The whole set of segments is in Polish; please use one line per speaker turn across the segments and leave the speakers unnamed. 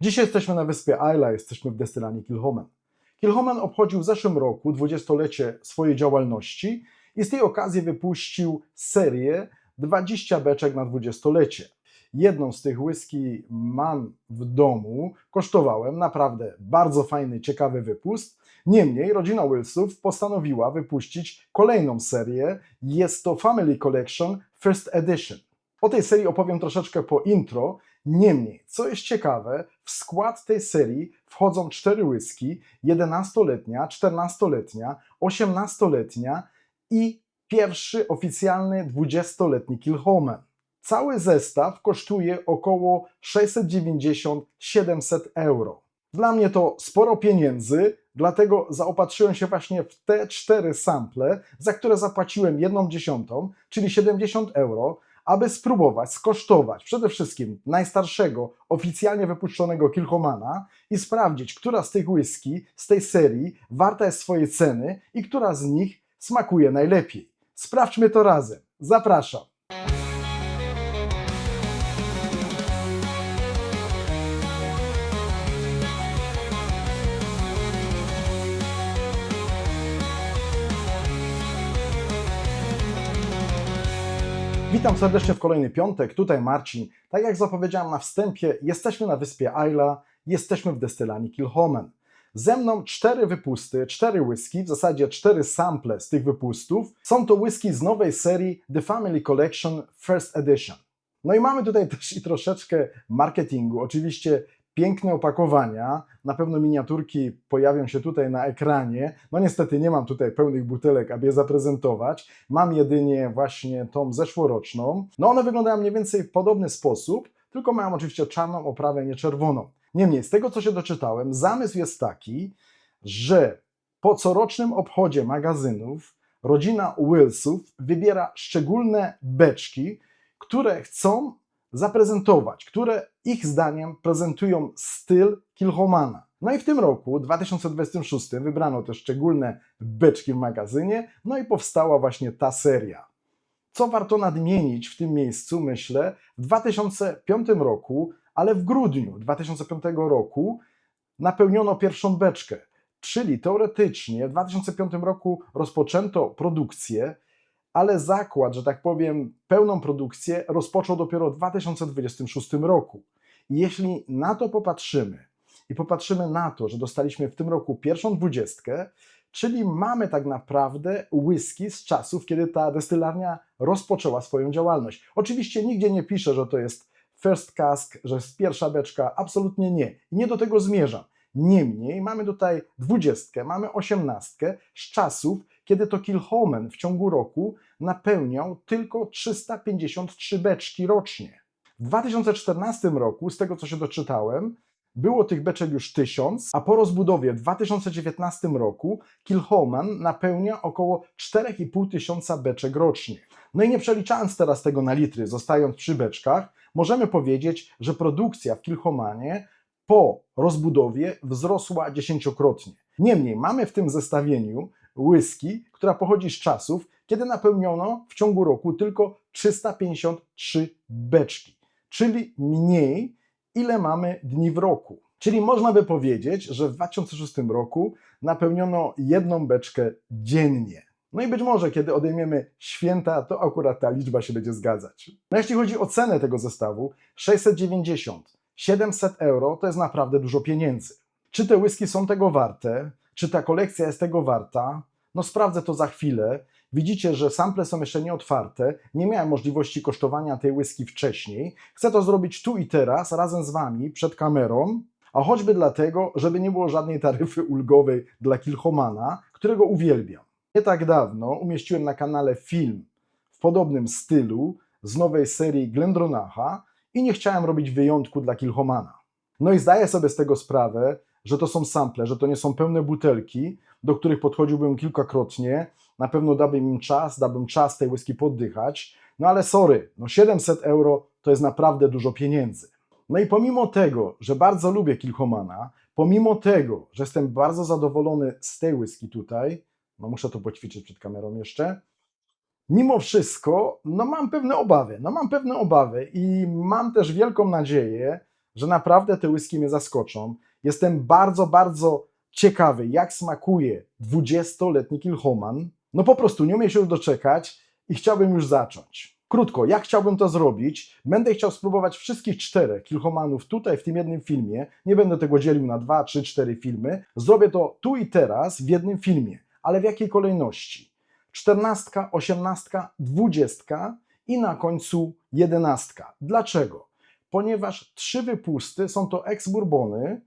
Dzisiaj jesteśmy na wyspie Isla, jesteśmy w destylanii Kilchoman. Kilchoman obchodził w zeszłym roku 20-lecie swojej działalności i z tej okazji wypuścił serię 20 beczek na 20-lecie. Jedną z tych whisky mam w domu, kosztowałem, naprawdę bardzo fajny, ciekawy wypust. Niemniej rodzina Wilsów postanowiła wypuścić kolejną serię, jest to Family Collection First Edition. O tej serii opowiem troszeczkę po intro. Niemniej, co jest ciekawe, w skład tej serii wchodzą 4 whisky, 11-letnia, 14-letnia, 18-letnia i pierwszy oficjalny 20-letni Kilchoman. Cały zestaw kosztuje około 690-700 euro. Dla mnie to sporo pieniędzy, dlatego zaopatrzyłem się właśnie w te 4 sample, za które zapłaciłem 1/10, czyli 70 euro, aby spróbować, skosztować przede wszystkim najstarszego, oficjalnie wypuszczonego Kilchomana i sprawdzić, która z tych whisky, z tej serii warta jest swojej ceny i która z nich smakuje najlepiej. Sprawdźmy to razem. Zapraszam. Witam serdecznie w kolejny piątek, tutaj Marcin. Tak jak zapowiedziałem na wstępie, jesteśmy na wyspie Isla, jesteśmy w destylanii Kilchoman. Ze mną 4 wypusty, 4 whisky, w zasadzie 4 sample z tych wypustów. Są to whisky z nowej serii The Family Collection First Edition. No i mamy tutaj też i troszeczkę marketingu, oczywiście piękne opakowania, na pewno miniaturki pojawią się tutaj na ekranie. No niestety nie mam tutaj pełnych butelek, aby je zaprezentować. Mam jedynie właśnie tą zeszłoroczną. No one wyglądają mniej więcej w podobny sposób, tylko mają oczywiście czarną oprawę, nie czerwoną. Niemniej z tego, co się doczytałem, zamysł jest taki, że po corocznym obchodzie magazynów rodzina Wilsów wybiera szczególne beczki, które chcą zaprezentować, które ich zdaniem prezentują styl Kilchomana. No i w tym roku, 2026, wybrano te szczególne beczki w magazynie, no i powstała właśnie ta seria. Co warto nadmienić w tym miejscu, myślę, w 2005 roku, ale w grudniu 2005 roku napełniono pierwszą beczkę, czyli teoretycznie w 2005 roku rozpoczęto produkcję, ale zakład, że tak powiem, pełną produkcję rozpoczął dopiero w 2026 roku. I jeśli na to popatrzymy i popatrzymy na to, że dostaliśmy w tym roku pierwszą 20, czyli mamy tak naprawdę whisky z czasów, kiedy ta destylarnia rozpoczęła swoją działalność. Oczywiście nigdzie nie pisze, że to jest first cask, że jest pierwsza beczka, absolutnie nie. I nie do tego zmierzam. Niemniej mamy tutaj 20, mamy 18 z czasów, kiedy to Kilchoman w ciągu roku napełniał tylko 353 beczki rocznie. W 2014 roku, z tego co się doczytałem, było tych beczek już 1000, a po rozbudowie w 2019 roku Kilchoman napełnia około 4500 beczek rocznie. No i nie przeliczając teraz tego na litry, zostając przy beczkach, możemy powiedzieć, że produkcja w Kilchomanie po rozbudowie wzrosła 10-krotnie. Niemniej mamy w tym zestawieniu whisky, która pochodzi z czasów, kiedy napełniono w ciągu roku tylko 353 beczki, czyli mniej, ile mamy dni w roku. Czyli można by powiedzieć, że w 2006 roku napełniono 1 beczkę dziennie. No i być może, kiedy odejmiemy święta, to akurat ta liczba się będzie zgadzać. No jeśli chodzi o cenę tego zestawu, 690-700 euro to jest naprawdę dużo pieniędzy. Czy te whisky są tego warte? Czy ta kolekcja jest tego warta? No sprawdzę to za chwilę. Widzicie, że sample są jeszcze nieotwarte. Nie miałem możliwości kosztowania tej whisky wcześniej. Chcę to zrobić tu i teraz, razem z Wami, przed kamerą, a choćby dlatego, żeby nie było żadnej taryfy ulgowej dla Kilchomana, którego uwielbiam. Nie tak dawno umieściłem na kanale film w podobnym stylu z nowej serii Glendronacha i nie chciałem robić wyjątku dla Kilchomana. No i zdaję sobie z tego sprawę, że to są sample, że to nie są pełne butelki, do których podchodziłbym kilkakrotnie. Na pewno dałbym czas tej whisky poddychać. No ale sorry, 700 euro to jest naprawdę dużo pieniędzy. No i pomimo tego, że bardzo lubię Kilchomana, pomimo tego, że jestem bardzo zadowolony z tej whisky tutaj, no muszę to poćwiczyć przed kamerą jeszcze, mimo wszystko, mam pewne obawy i mam też wielką nadzieję, że naprawdę te whisky mnie zaskoczą. Jestem bardzo, bardzo ciekawy, jak smakuje 20-letni Kilchoman. No po prostu nie umiem się już doczekać i chciałbym już zacząć. Krótko, jak chciałbym to zrobić? Będę chciał spróbować wszystkich 4 Kilchomanów tutaj w tym jednym filmie. Nie będę tego dzielił na 2, 3, 4 filmy. Zrobię to tu i teraz w jednym filmie. Ale w jakiej kolejności? 14, 18, 20 i na końcu 11. Dlaczego? Ponieważ 3 wypusty są to ex-bourbony,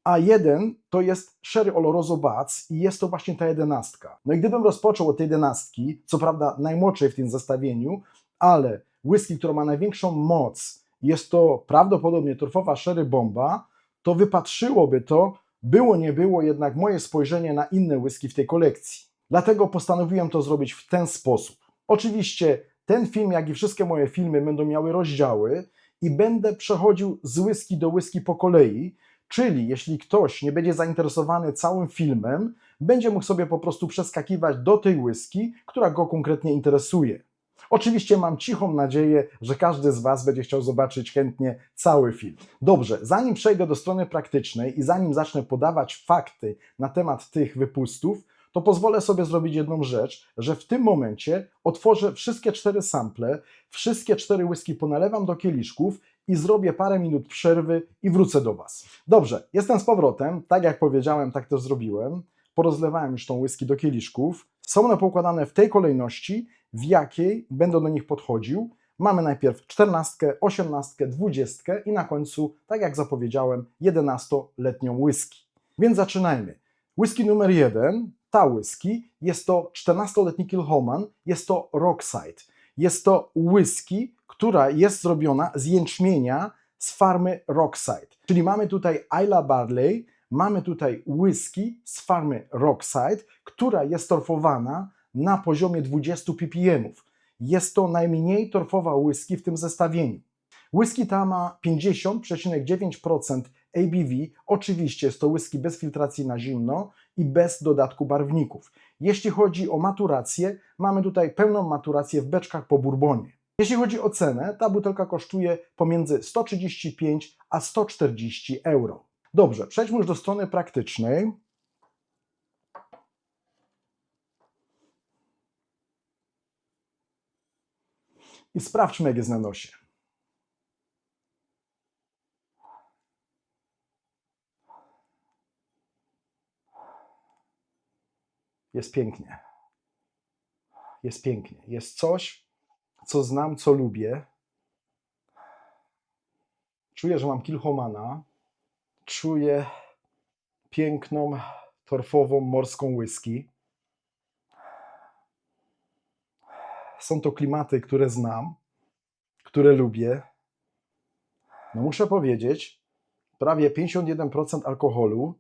a jeden to jest Sherry Oloroso Buds i jest to właśnie ta 11. No i gdybym rozpoczął od tej 11, co prawda najmłodszej w tym zestawieniu, ale whisky, która ma największą moc, jest to prawdopodobnie torfowa Sherry Bomba, to wypatrzyłoby to, było nie było jednak moje spojrzenie na inne whisky w tej kolekcji. Dlatego postanowiłem to zrobić w ten sposób. Oczywiście ten film, jak i wszystkie moje filmy będą miały rozdziały i będę przechodził z whisky do whisky po kolei, czyli jeśli ktoś nie będzie zainteresowany całym filmem, będzie mógł sobie po prostu przeskakiwać do tej whisky, która go konkretnie interesuje. Oczywiście mam cichą nadzieję, że każdy z Was będzie chciał zobaczyć chętnie cały film. Dobrze, zanim przejdę do strony praktycznej i zanim zacznę podawać fakty na temat tych wypustów, to pozwolę sobie zrobić jedną rzecz, że w tym momencie otworzę wszystkie 4 sample, wszystkie 4 whisky ponalewam do kieliszków i zrobię parę minut przerwy i wrócę do Was. Dobrze, jestem z powrotem, tak jak powiedziałem, tak też zrobiłem. Porozlewałem już tą whisky do kieliszków. Są one poukładane w tej kolejności, w jakiej będę do nich podchodził. Mamy najpierw 14, 18, 20 i na końcu, tak jak zapowiedziałem, 11-letnią whisky. Więc zaczynajmy. Whisky numer 1, ta whisky, jest to 14-letni Kilchoman, jest to Rockside. Jest to whisky, która jest zrobiona z jęczmienia z farmy Rockside. Czyli mamy tutaj Islay Barley, mamy tutaj whisky z farmy Rockside, która jest torfowana na poziomie 20 ppm. Jest to najmniej torfowa whisky w tym zestawieniu. Whisky ta ma 50,9% ABV. Oczywiście jest to whisky bez filtracji na zimno i bez dodatku barwników. Jeśli chodzi o maturację, mamy tutaj pełną maturację w beczkach po bourbonie. Jeśli chodzi o cenę, ta butelka kosztuje pomiędzy 135 a 140 euro. Dobrze, przejdźmy już do strony praktycznej. I sprawdźmy, jak jest na nosie. Jest pięknie. Jest pięknie. Jest coś, co znam, co lubię. Czuję, że mam Kilchomana. Czuję piękną, torfową, morską whisky. Są to klimaty, które znam, które lubię. No muszę powiedzieć, prawie 51% alkoholu.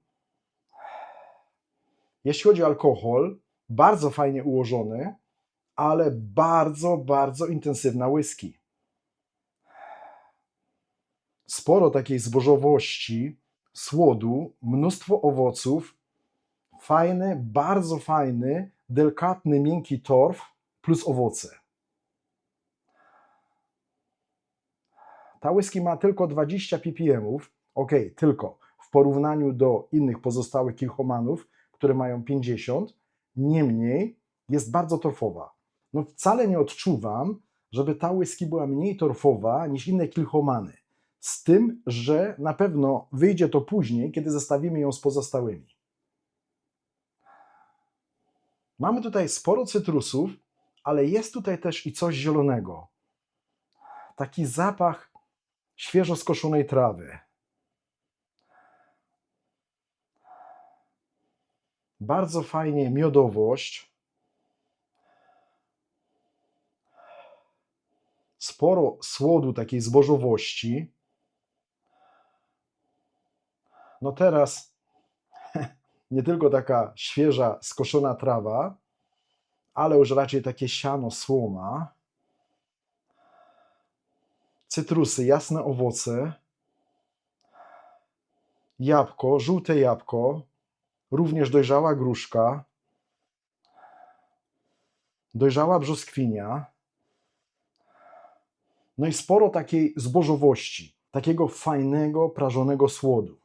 Jeśli chodzi o alkohol, bardzo fajnie ułożony, ale bardzo, bardzo intensywna whisky. Sporo takiej zbożowości, słodu, mnóstwo owoców, fajny, bardzo fajny, delikatny, miękki torf plus owoce. Ta whisky ma tylko 20 ppm, ok, tylko w porównaniu do innych pozostałych Kilchomanów, które mają 50, niemniej jest bardzo torfowa. No wcale nie odczuwam, żeby ta whisky była mniej torfowa niż inne Kilchomany. Z tym, że na pewno wyjdzie to później, kiedy zestawimy ją z pozostałymi. Mamy tutaj sporo cytrusów, ale jest tutaj też i coś zielonego. Taki zapach świeżo skoszonej trawy. Bardzo fajnie miodowość. Sporo słodu, takiej zbożowości. No teraz nie tylko taka świeża, skoszona trawa, ale już raczej takie siano, słoma. Cytrusy, jasne owoce. Jabłko, żółte jabłko. Również dojrzała gruszka. Dojrzała brzoskwinia. No i sporo takiej zbożowości. takiego fajnego, prażonego słodu.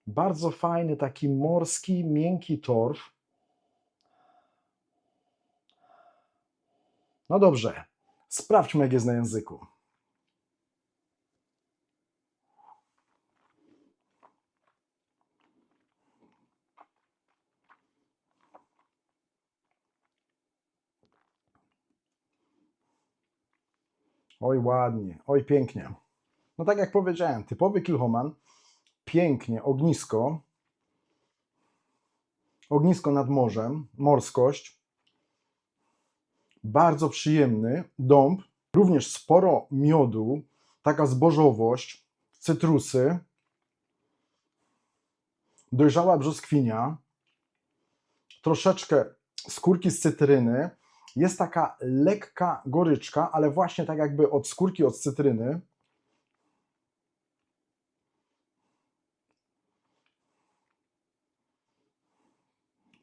Bardzo fajny, taki morski, miękki torf. No dobrze, sprawdźmy, jak jest na języku. Oj, ładnie, oj, pięknie. No tak jak powiedziałem, typowy Kilchoman, pięknie, ognisko nad morzem, morskość, bardzo przyjemny dąb, również sporo miodu, taka zbożowość, cytrusy, dojrzała brzoskwinia, troszeczkę skórki z cytryny, jest taka lekka goryczka, ale właśnie tak jakby od skórki od cytryny.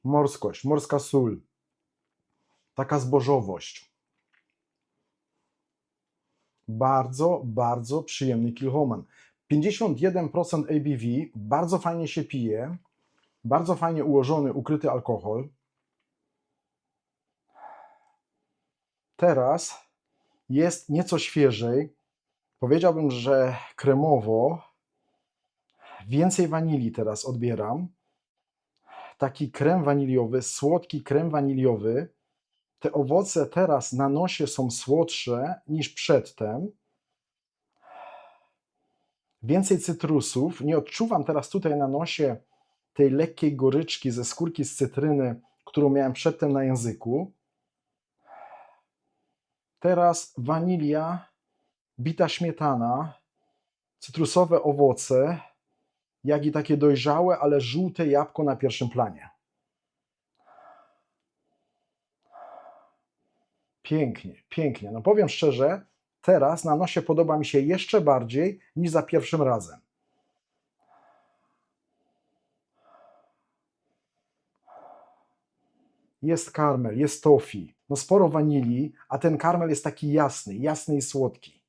Morskość, morska sól, taka zbożowość. Bardzo, bardzo przyjemny Kilchoman. 51% ABV, bardzo fajnie się pije, bardzo fajnie ułożony, ukryty alkohol. Teraz jest nieco świeżej, powiedziałbym, że kremowo, więcej wanilii teraz odbieram. Taki krem waniliowy, słodki krem waniliowy. Te owoce teraz na nosie są słodsze niż przedtem. Więcej cytrusów. Nie odczuwam teraz tutaj na nosie tej lekkiej goryczki ze skórki z cytryny, którą miałem przedtem na języku. Teraz wanilia, bita śmietana, cytrusowe owoce, jak i takie dojrzałe, ale żółte jabłko na pierwszym planie. Pięknie, pięknie. No powiem szczerze, teraz na nosie podoba mi się jeszcze bardziej niż za pierwszym razem. Jest karmel, jest toffee, no sporo wanilii, a ten karmel jest taki jasny, jasny i słodki.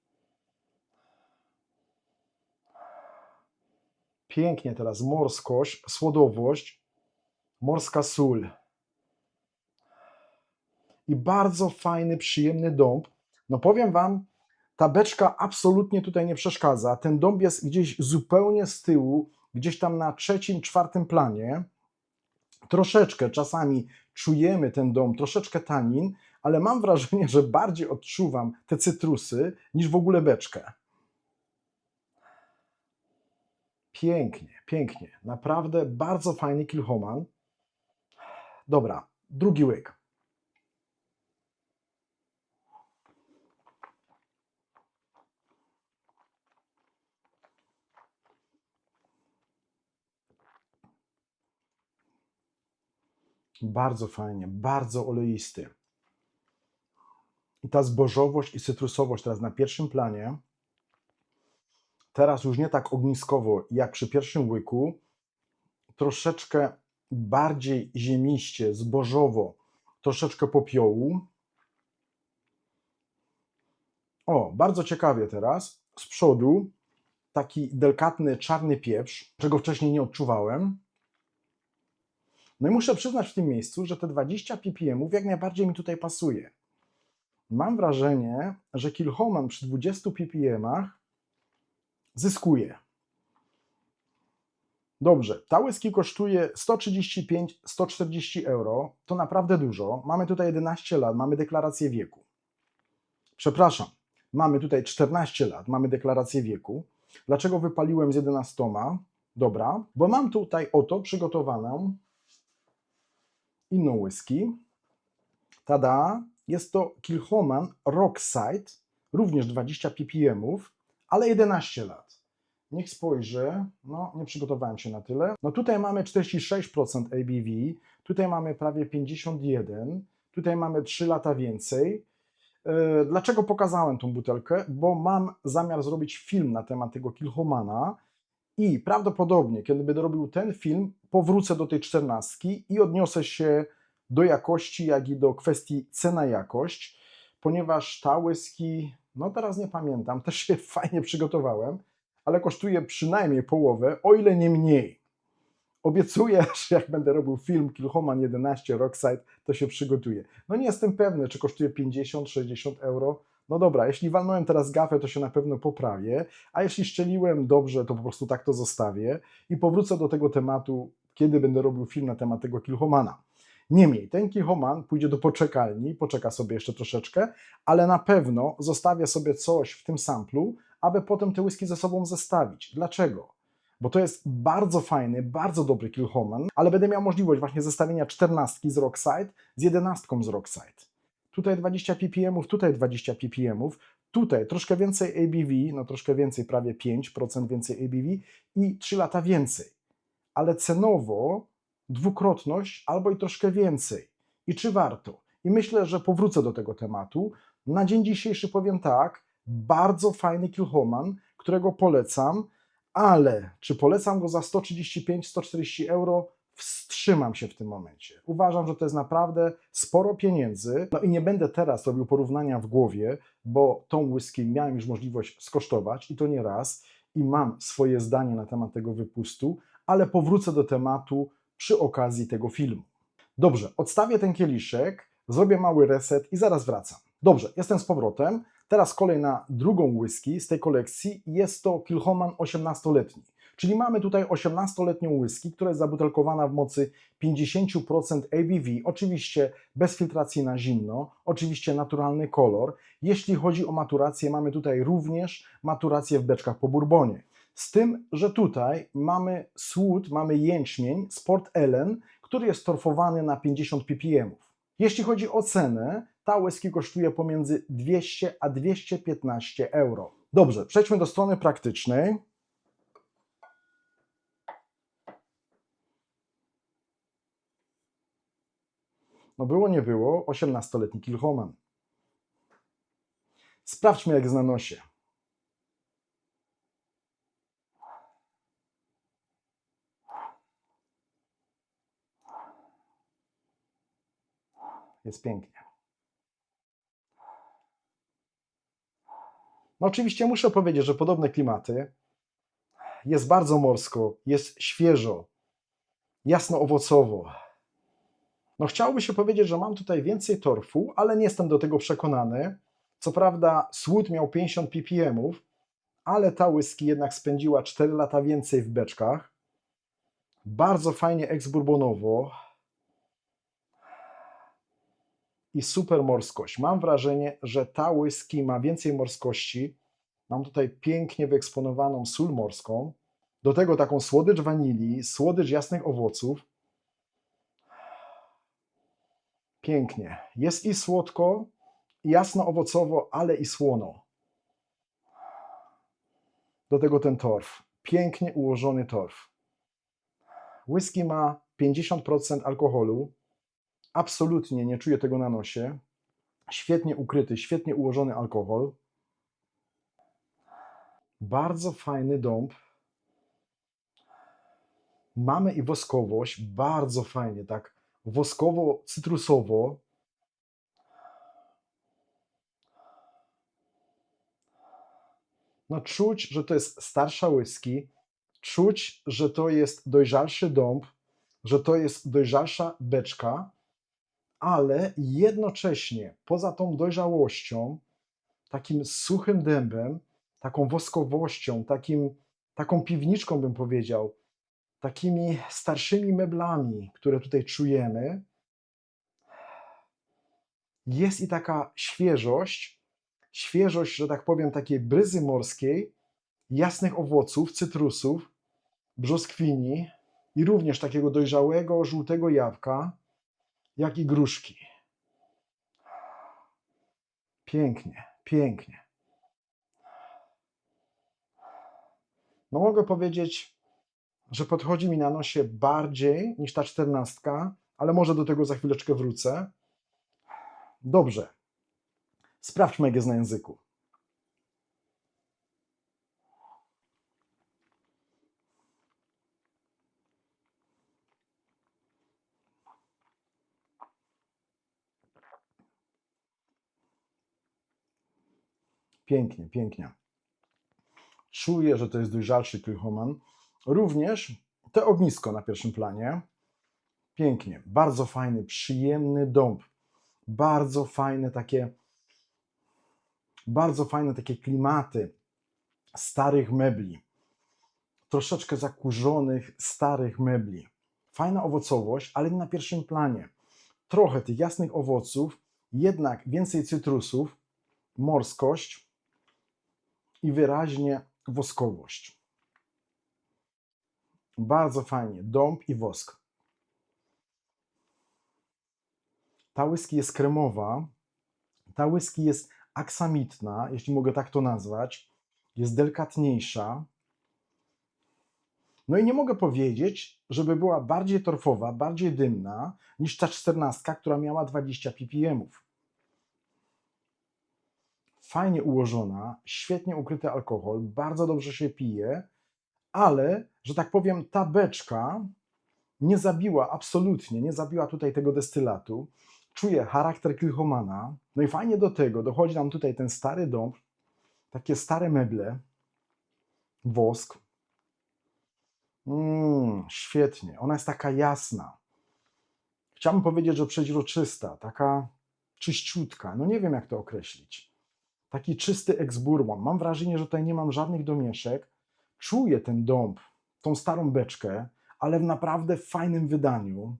Pięknie teraz morskość, słodowość, morska sól. I bardzo fajny, przyjemny dąb. No powiem Wam, ta beczka absolutnie tutaj nie przeszkadza. Ten dąb jest gdzieś zupełnie z tyłu, gdzieś tam na trzecim, czwartym planie. Troszeczkę czasami czujemy ten dąb, troszeczkę tanin, ale mam wrażenie, że bardziej odczuwam te cytrusy niż w ogóle beczkę. Pięknie, pięknie. Naprawdę bardzo fajny Kilchoman. Dobra, drugi łyk. Bardzo fajnie, bardzo oleisty. I ta zbożowość i cytrusowość teraz na pierwszym planie. Teraz już nie tak ogniskowo jak przy pierwszym łyku. Troszeczkę bardziej ziemiście, zbożowo, troszeczkę popiołu. O, bardzo ciekawie teraz. Z przodu taki delikatny czarny pieprz, czego wcześniej nie odczuwałem. No i muszę przyznać w tym miejscu, że te 20 ppm jak najbardziej mi tutaj pasuje. Mam wrażenie, że Kilchoman przy 20 ppm zyskuje. Dobrze, ta whisky kosztuje 135-140 euro. To naprawdę dużo. Mamy tutaj 11 lat, mamy deklarację wieku. Przepraszam, mamy tutaj 14 lat, mamy deklarację wieku. Dlaczego wypaliłem z 11? Dobra, bo mam tutaj oto przygotowaną inną whisky. Tada! Jest to Kilchoman Rockside, również 20 ppm, ale 11 lat. Niech spojrzy, no nie przygotowałem się na tyle. No tutaj mamy 46% ABV, tutaj mamy prawie 51, tutaj mamy 3 lata więcej. Dlaczego pokazałem tą butelkę? Bo mam zamiar zrobić film na temat tego Kilchomana i prawdopodobnie, kiedy będę robił ten film, powrócę do tej 14 i odniosę się do jakości, jak i do kwestii cena-jakość. ponieważ ta whisky, no teraz nie pamiętam, też się fajnie przygotowałem, ale kosztuje przynajmniej połowę, o ile nie mniej. Obiecuję, że jak będę robił film Kilchoman 11 Rockside, to się przygotuję. No nie jestem pewny, czy kosztuje 50-60 euro. No dobra, jeśli walnąłem teraz gafę, to się na pewno poprawię, a jeśli szczeliłem dobrze, to po prostu tak to zostawię i powrócę do tego tematu, kiedy będę robił film na temat tego Kilchomana. Niemniej, ten Kilchoman pójdzie do poczekalni, poczeka sobie jeszcze troszeczkę, ale na pewno zostawię sobie coś w tym samplu, aby potem te whisky ze sobą zestawić. Dlaczego? Bo to jest bardzo fajny, bardzo dobry Kilchoman, ale będę miał możliwość właśnie zestawienia 14 z Rockside z 11 z Rockside. Tutaj 20 ppm, tutaj 20 ppm, tutaj troszkę więcej ABV, no troszkę więcej, prawie 5% więcej ABV i 3 lata więcej. Ale cenowo dwukrotność albo i troszkę więcej. I czy warto? I myślę, że powrócę do tego tematu. Na dzień dzisiejszy powiem tak, bardzo fajny Kilchoman, którego polecam, ale czy polecam go za 135-140 euro? Wstrzymam się w tym momencie. Uważam, że to jest naprawdę sporo pieniędzy. No i nie będę teraz robił porównania w głowie, bo tą whisky miałem już możliwość skosztować i to nie raz i mam swoje zdanie na temat tego wypustu, ale powrócę do tematu przy okazji tego filmu. Dobrze, odstawię ten kieliszek, zrobię mały reset i zaraz wracam. Dobrze, jestem z powrotem. Teraz kolej na drugą whisky z tej kolekcji. Jest to Kilchoman 18-letni. Czyli mamy tutaj 18-letnią whisky, która jest zabutelkowana w mocy 50% ABV, oczywiście bez filtracji na zimno, oczywiście naturalny kolor. Jeśli chodzi o maturację, mamy tutaj również maturację w beczkach po bourbonie. Z tym, że tutaj mamy słód, mamy jęczmień z Port Ellen, który jest torfowany na 50 ppm. Jeśli chodzi o cenę, ta whisky kosztuje pomiędzy 200 a 215 euro. Dobrze, przejdźmy do strony praktycznej. No było, nie było, 18-letni Kilchoman. Sprawdźmy, jak jest na nosie. Jest pięknie. No oczywiście muszę powiedzieć, że podobne klimaty. Jest bardzo morsko, jest świeżo, jasno owocowo. No chciałoby się powiedzieć, że mam tutaj więcej torfu, ale nie jestem do tego przekonany. Co prawda słód miał 50 ppm, ale ta whisky jednak spędziła 4 lata więcej w beczkach. Bardzo fajnie ex-bourbonowo i super morskość. Mam wrażenie, że ta whisky ma więcej morskości. Mam tutaj pięknie wyeksponowaną sól morską. Do tego taką słodycz wanilii, słodycz jasnych owoców. Pięknie. Jest i słodko, i jasno owocowo, ale i słono. Do tego ten torf. Pięknie ułożony torf. Whisky ma 50% alkoholu. Absolutnie nie czuję tego na nosie. Świetnie ukryty, świetnie ułożony alkohol. Bardzo fajny dąb. Mamy i woskowość, bardzo fajnie, tak woskowo-cytrusowo. No czuć, że to jest starsza whisky, czuć, że to jest dojrzalszy dąb, że to jest dojrzalsza beczka, ale jednocześnie poza tą dojrzałością, takim suchym dębem, taką woskowością, taką piwniczką bym powiedział, takimi starszymi meblami, które tutaj czujemy, jest i taka świeżość, że tak powiem, takiej bryzy morskiej, jasnych owoców, cytrusów, brzoskwini i również takiego dojrzałego, żółtego jabłka, jak i gruszki. Pięknie, pięknie. No mogę powiedzieć, że podchodzi mi na nosie bardziej niż ta 14, ale może do tego za chwileczkę wrócę. Dobrze. Sprawdźmy, jak jest na języku. Pięknie, pięknie. Czuję, że to jest dojrzalszy Kilchoman. Również to ognisko na pierwszym planie. Pięknie, bardzo fajny, przyjemny dąb. Bardzo fajne takie klimaty starych mebli. Troszeczkę zakurzonych, starych mebli. Fajna owocowość, ale nie na pierwszym planie. Trochę tych jasnych owoców, jednak więcej cytrusów, morskość i wyraźnie woskowość. Bardzo fajnie, dąb i wosk. Ta whisky jest kremowa, ta whisky jest aksamitna, jeśli mogę tak to nazwać, jest delikatniejsza. No i nie mogę powiedzieć, żeby była bardziej torfowa, bardziej dymna niż ta 14, która miała 20 ppm. Fajnie ułożona, świetnie ukryty alkohol, bardzo dobrze się pije, ale, że tak powiem, ta beczka nie zabiła, absolutnie nie zabiła tutaj tego destylatu. Czuję charakter Kilchomana. No i fajnie do tego dochodzi nam tutaj ten stary dąb, takie stare meble, wosk. Świetnie, ona jest taka jasna. Chciałbym powiedzieć, że przeźroczysta, taka czyściutka, no nie wiem jak to określić. Taki czysty ex-bourbon. Mam wrażenie, że tutaj nie mam żadnych domieszek. Czuję ten dąb, tą starą beczkę, ale w naprawdę fajnym wydaniu.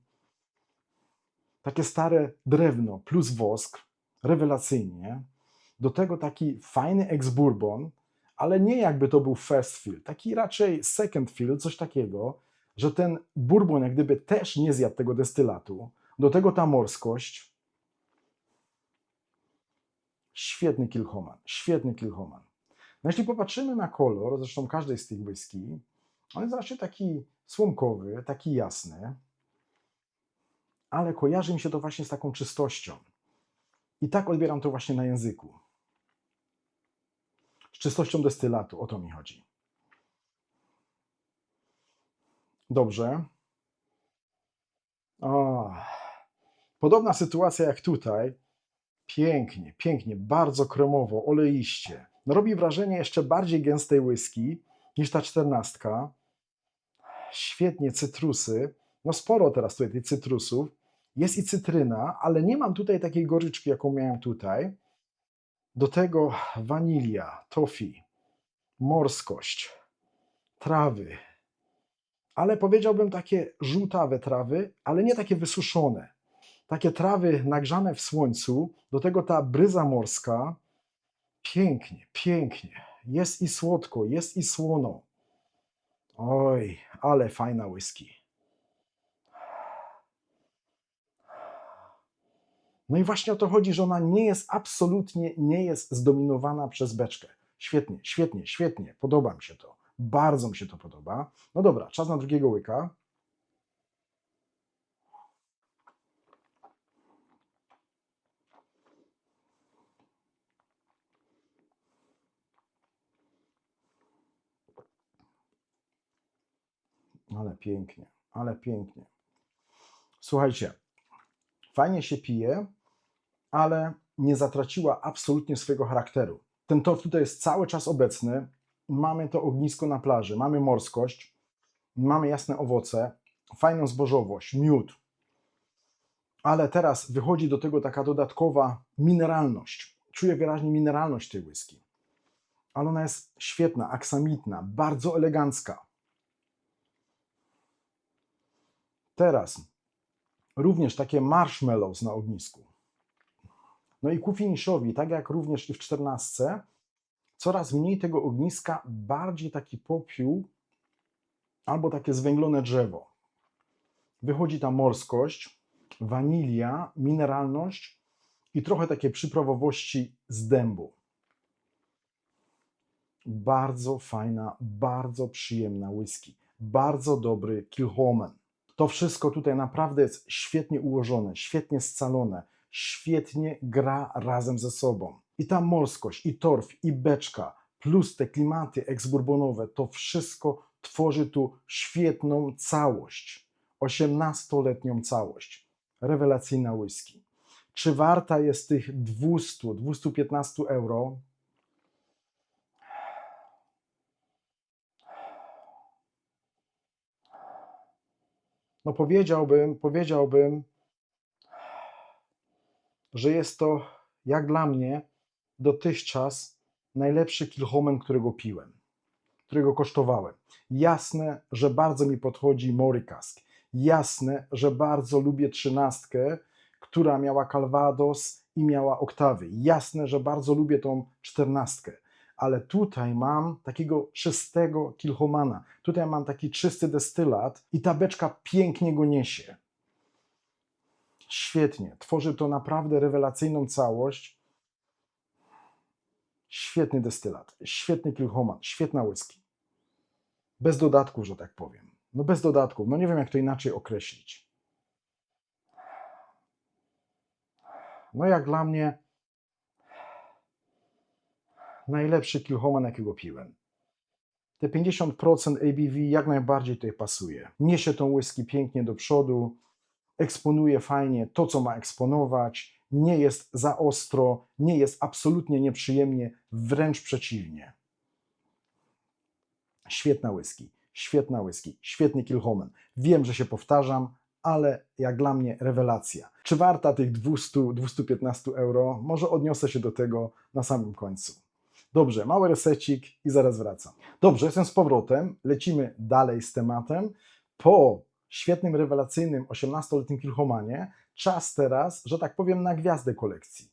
Takie stare drewno plus wosk, rewelacyjnie. Do tego taki fajny ex-bourbon, ale nie jakby to był first fill, taki raczej second fill, coś takiego, że ten bourbon jak gdyby też nie zjadł tego destylatu. Do tego ta morskość. Świetny Kilchoman, świetny Kilchoman. No jeśli popatrzymy na kolor, zresztą każdej z tych whisky, on jest raczej taki słomkowy, taki jasny, ale kojarzy mi się to właśnie z taką czystością. I tak odbieram to właśnie na języku. Z czystością destylatu, o to mi chodzi. Dobrze. O, podobna sytuacja jak tutaj. Pięknie, pięknie, bardzo kremowo, oleiście. No robi wrażenie jeszcze bardziej gęstej whisky niż ta 14. Świetnie, cytrusy. No sporo teraz tutaj tych cytrusów. Jest i cytryna, ale nie mam tutaj takiej goryczki, jaką miałem tutaj. Do tego wanilia, toffee, morskość, trawy. Ale powiedziałbym takie żółtawe trawy, ale nie takie wysuszone. Takie trawy nagrzane w słońcu, do tego ta bryza morska. Pięknie, pięknie. Jest i słodko, jest i słono. Oj, ale fajna whisky. No i właśnie o to chodzi, że ona nie jest, absolutnie nie jest zdominowana przez beczkę. Świetnie, świetnie, świetnie. Podoba mi się to. Bardzo mi się to podoba. No dobra, czas na drugiego łyka. Ale pięknie, ale pięknie. Słuchajcie, fajnie się pije, ale nie zatraciła absolutnie swojego charakteru. Ten torf tutaj jest cały czas obecny. Mamy to ognisko na plaży, mamy morskość, mamy jasne owoce, fajną zbożowość, miód. Ale teraz wychodzi do tego taka dodatkowa mineralność. Czuję wyraźnie mineralność tej whisky. Ale ona jest świetna, aksamitna, bardzo elegancka. Teraz również takie marshmallows na ognisku. No i ku finiszowi, tak jak również i w 14, coraz mniej tego ogniska, bardziej taki popiół albo takie zwęglone drzewo. Wychodzi ta morskość, wanilia, mineralność i trochę takie przyprawowości z dębu. Bardzo fajna, bardzo przyjemna whisky. Bardzo dobry Kilchoman. To wszystko tutaj naprawdę jest świetnie ułożone, świetnie scalone, świetnie gra razem ze sobą. I ta morskość, i torf, i beczka, plus te klimaty ex-bourbonowe, to wszystko tworzy tu świetną całość. 18-letnią całość. Rewelacyjna whisky. Czy warta jest tych 200-215 euro? no powiedziałbym, że jest to, jak dla mnie, dotychczas najlepszy Kilchoman, którego piłem, którego kosztowałem. Jasne, że bardzo mi podchodzi Morykask. Jasne, że bardzo lubię trzynastkę, która miała Calvados i miała oktawy. Jasne, że bardzo lubię tą czternastkę. Ale tutaj mam takiego czystego Kilchomana. Tutaj mam taki czysty destylat i ta beczka pięknie go niesie. Świetnie. Tworzy to naprawdę rewelacyjną całość. Świetny destylat, świetny Kilchoman, świetna whisky. Bez dodatków, że tak powiem. No bez dodatków, no nie wiem jak to inaczej określić. No jak dla mnie najlepszy Kilchoman, jakiego piłem. Te 50% ABV jak najbardziej tutaj pasuje. Niesie tą whisky pięknie do przodu, eksponuje fajnie to, co ma eksponować, nie jest za ostro, nie jest absolutnie nieprzyjemnie, wręcz przeciwnie. Świetna whisky, świetny Kilchoman. Wiem, że się powtarzam, ale jak dla mnie rewelacja. Czy warta tych 200-215 euro? Może odniosę się do tego na samym końcu. Dobrze, mały resecik i zaraz wracam. Dobrze, jestem z powrotem, lecimy dalej z tematem. Po świetnym, rewelacyjnym 18-letnim Kilchomanie czas teraz, że tak powiem, na gwiazdę kolekcji.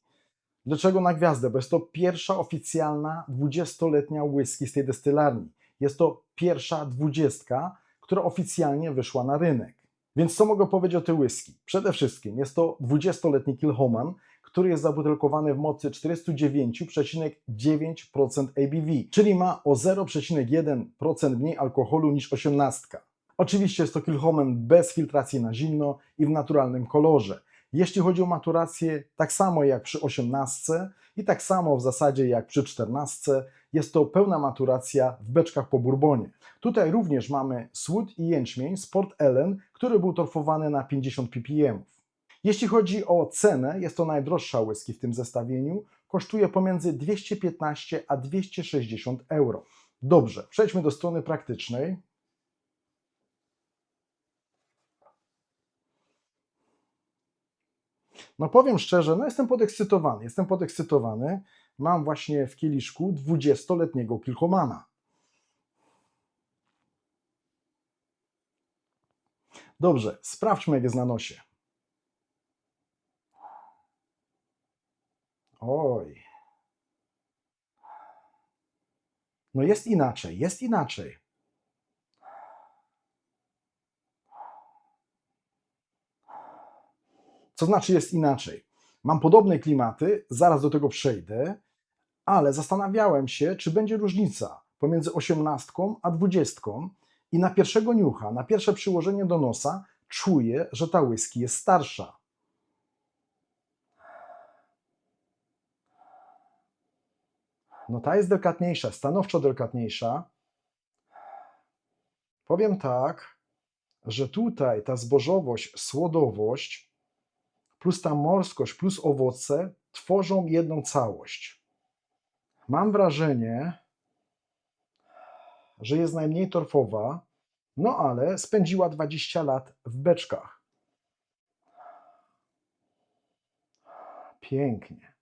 Dlaczego na gwiazdę? Bo jest to pierwsza oficjalna 20-letnia whisky z tej destylarni. Jest to pierwsza 20, która oficjalnie wyszła na rynek. Więc co mogę powiedzieć o tej whisky? Przede wszystkim jest to 20-letni Kilchoman, który jest zabutelkowany w mocy 49,9% ABV, czyli ma o 0,1% mniej alkoholu niż 18. Oczywiście jest to Kilchoman bez filtracji na zimno i w naturalnym kolorze. Jeśli chodzi o maturację, tak samo jak przy 18 i tak samo w zasadzie jak przy 14, jest to pełna maturacja w beczkach po bourbonie. Tutaj również mamy słód i jęczmień z Port Ellen, który był torfowany na 50 ppm. Jeśli chodzi o cenę, jest to najdroższa whisky w tym zestawieniu, kosztuje pomiędzy 215 a 260 euro. Dobrze, przejdźmy do strony praktycznej. No powiem szczerze, no jestem podekscytowany. Mam właśnie w kieliszku 20-letniego Kilchomana. Dobrze, sprawdźmy jak jest na nosie. Oj. No jest inaczej, jest inaczej. Co znaczy jest inaczej? Mam podobne klimaty, zaraz do tego przejdę, ale zastanawiałem się, czy będzie różnica pomiędzy 18 a 20 i na pierwszego niucha, na pierwsze przyłożenie do nosa czuję, że ta whisky jest starsza. No ta jest delikatniejsza, stanowczo delikatniejsza. Powiem tak, że tutaj ta zbożowość, słodowość plus ta morskość, plus owoce tworzą jedną całość. Mam wrażenie, że jest najmniej torfowa, no ale spędziła 20 lat w beczkach. Pięknie,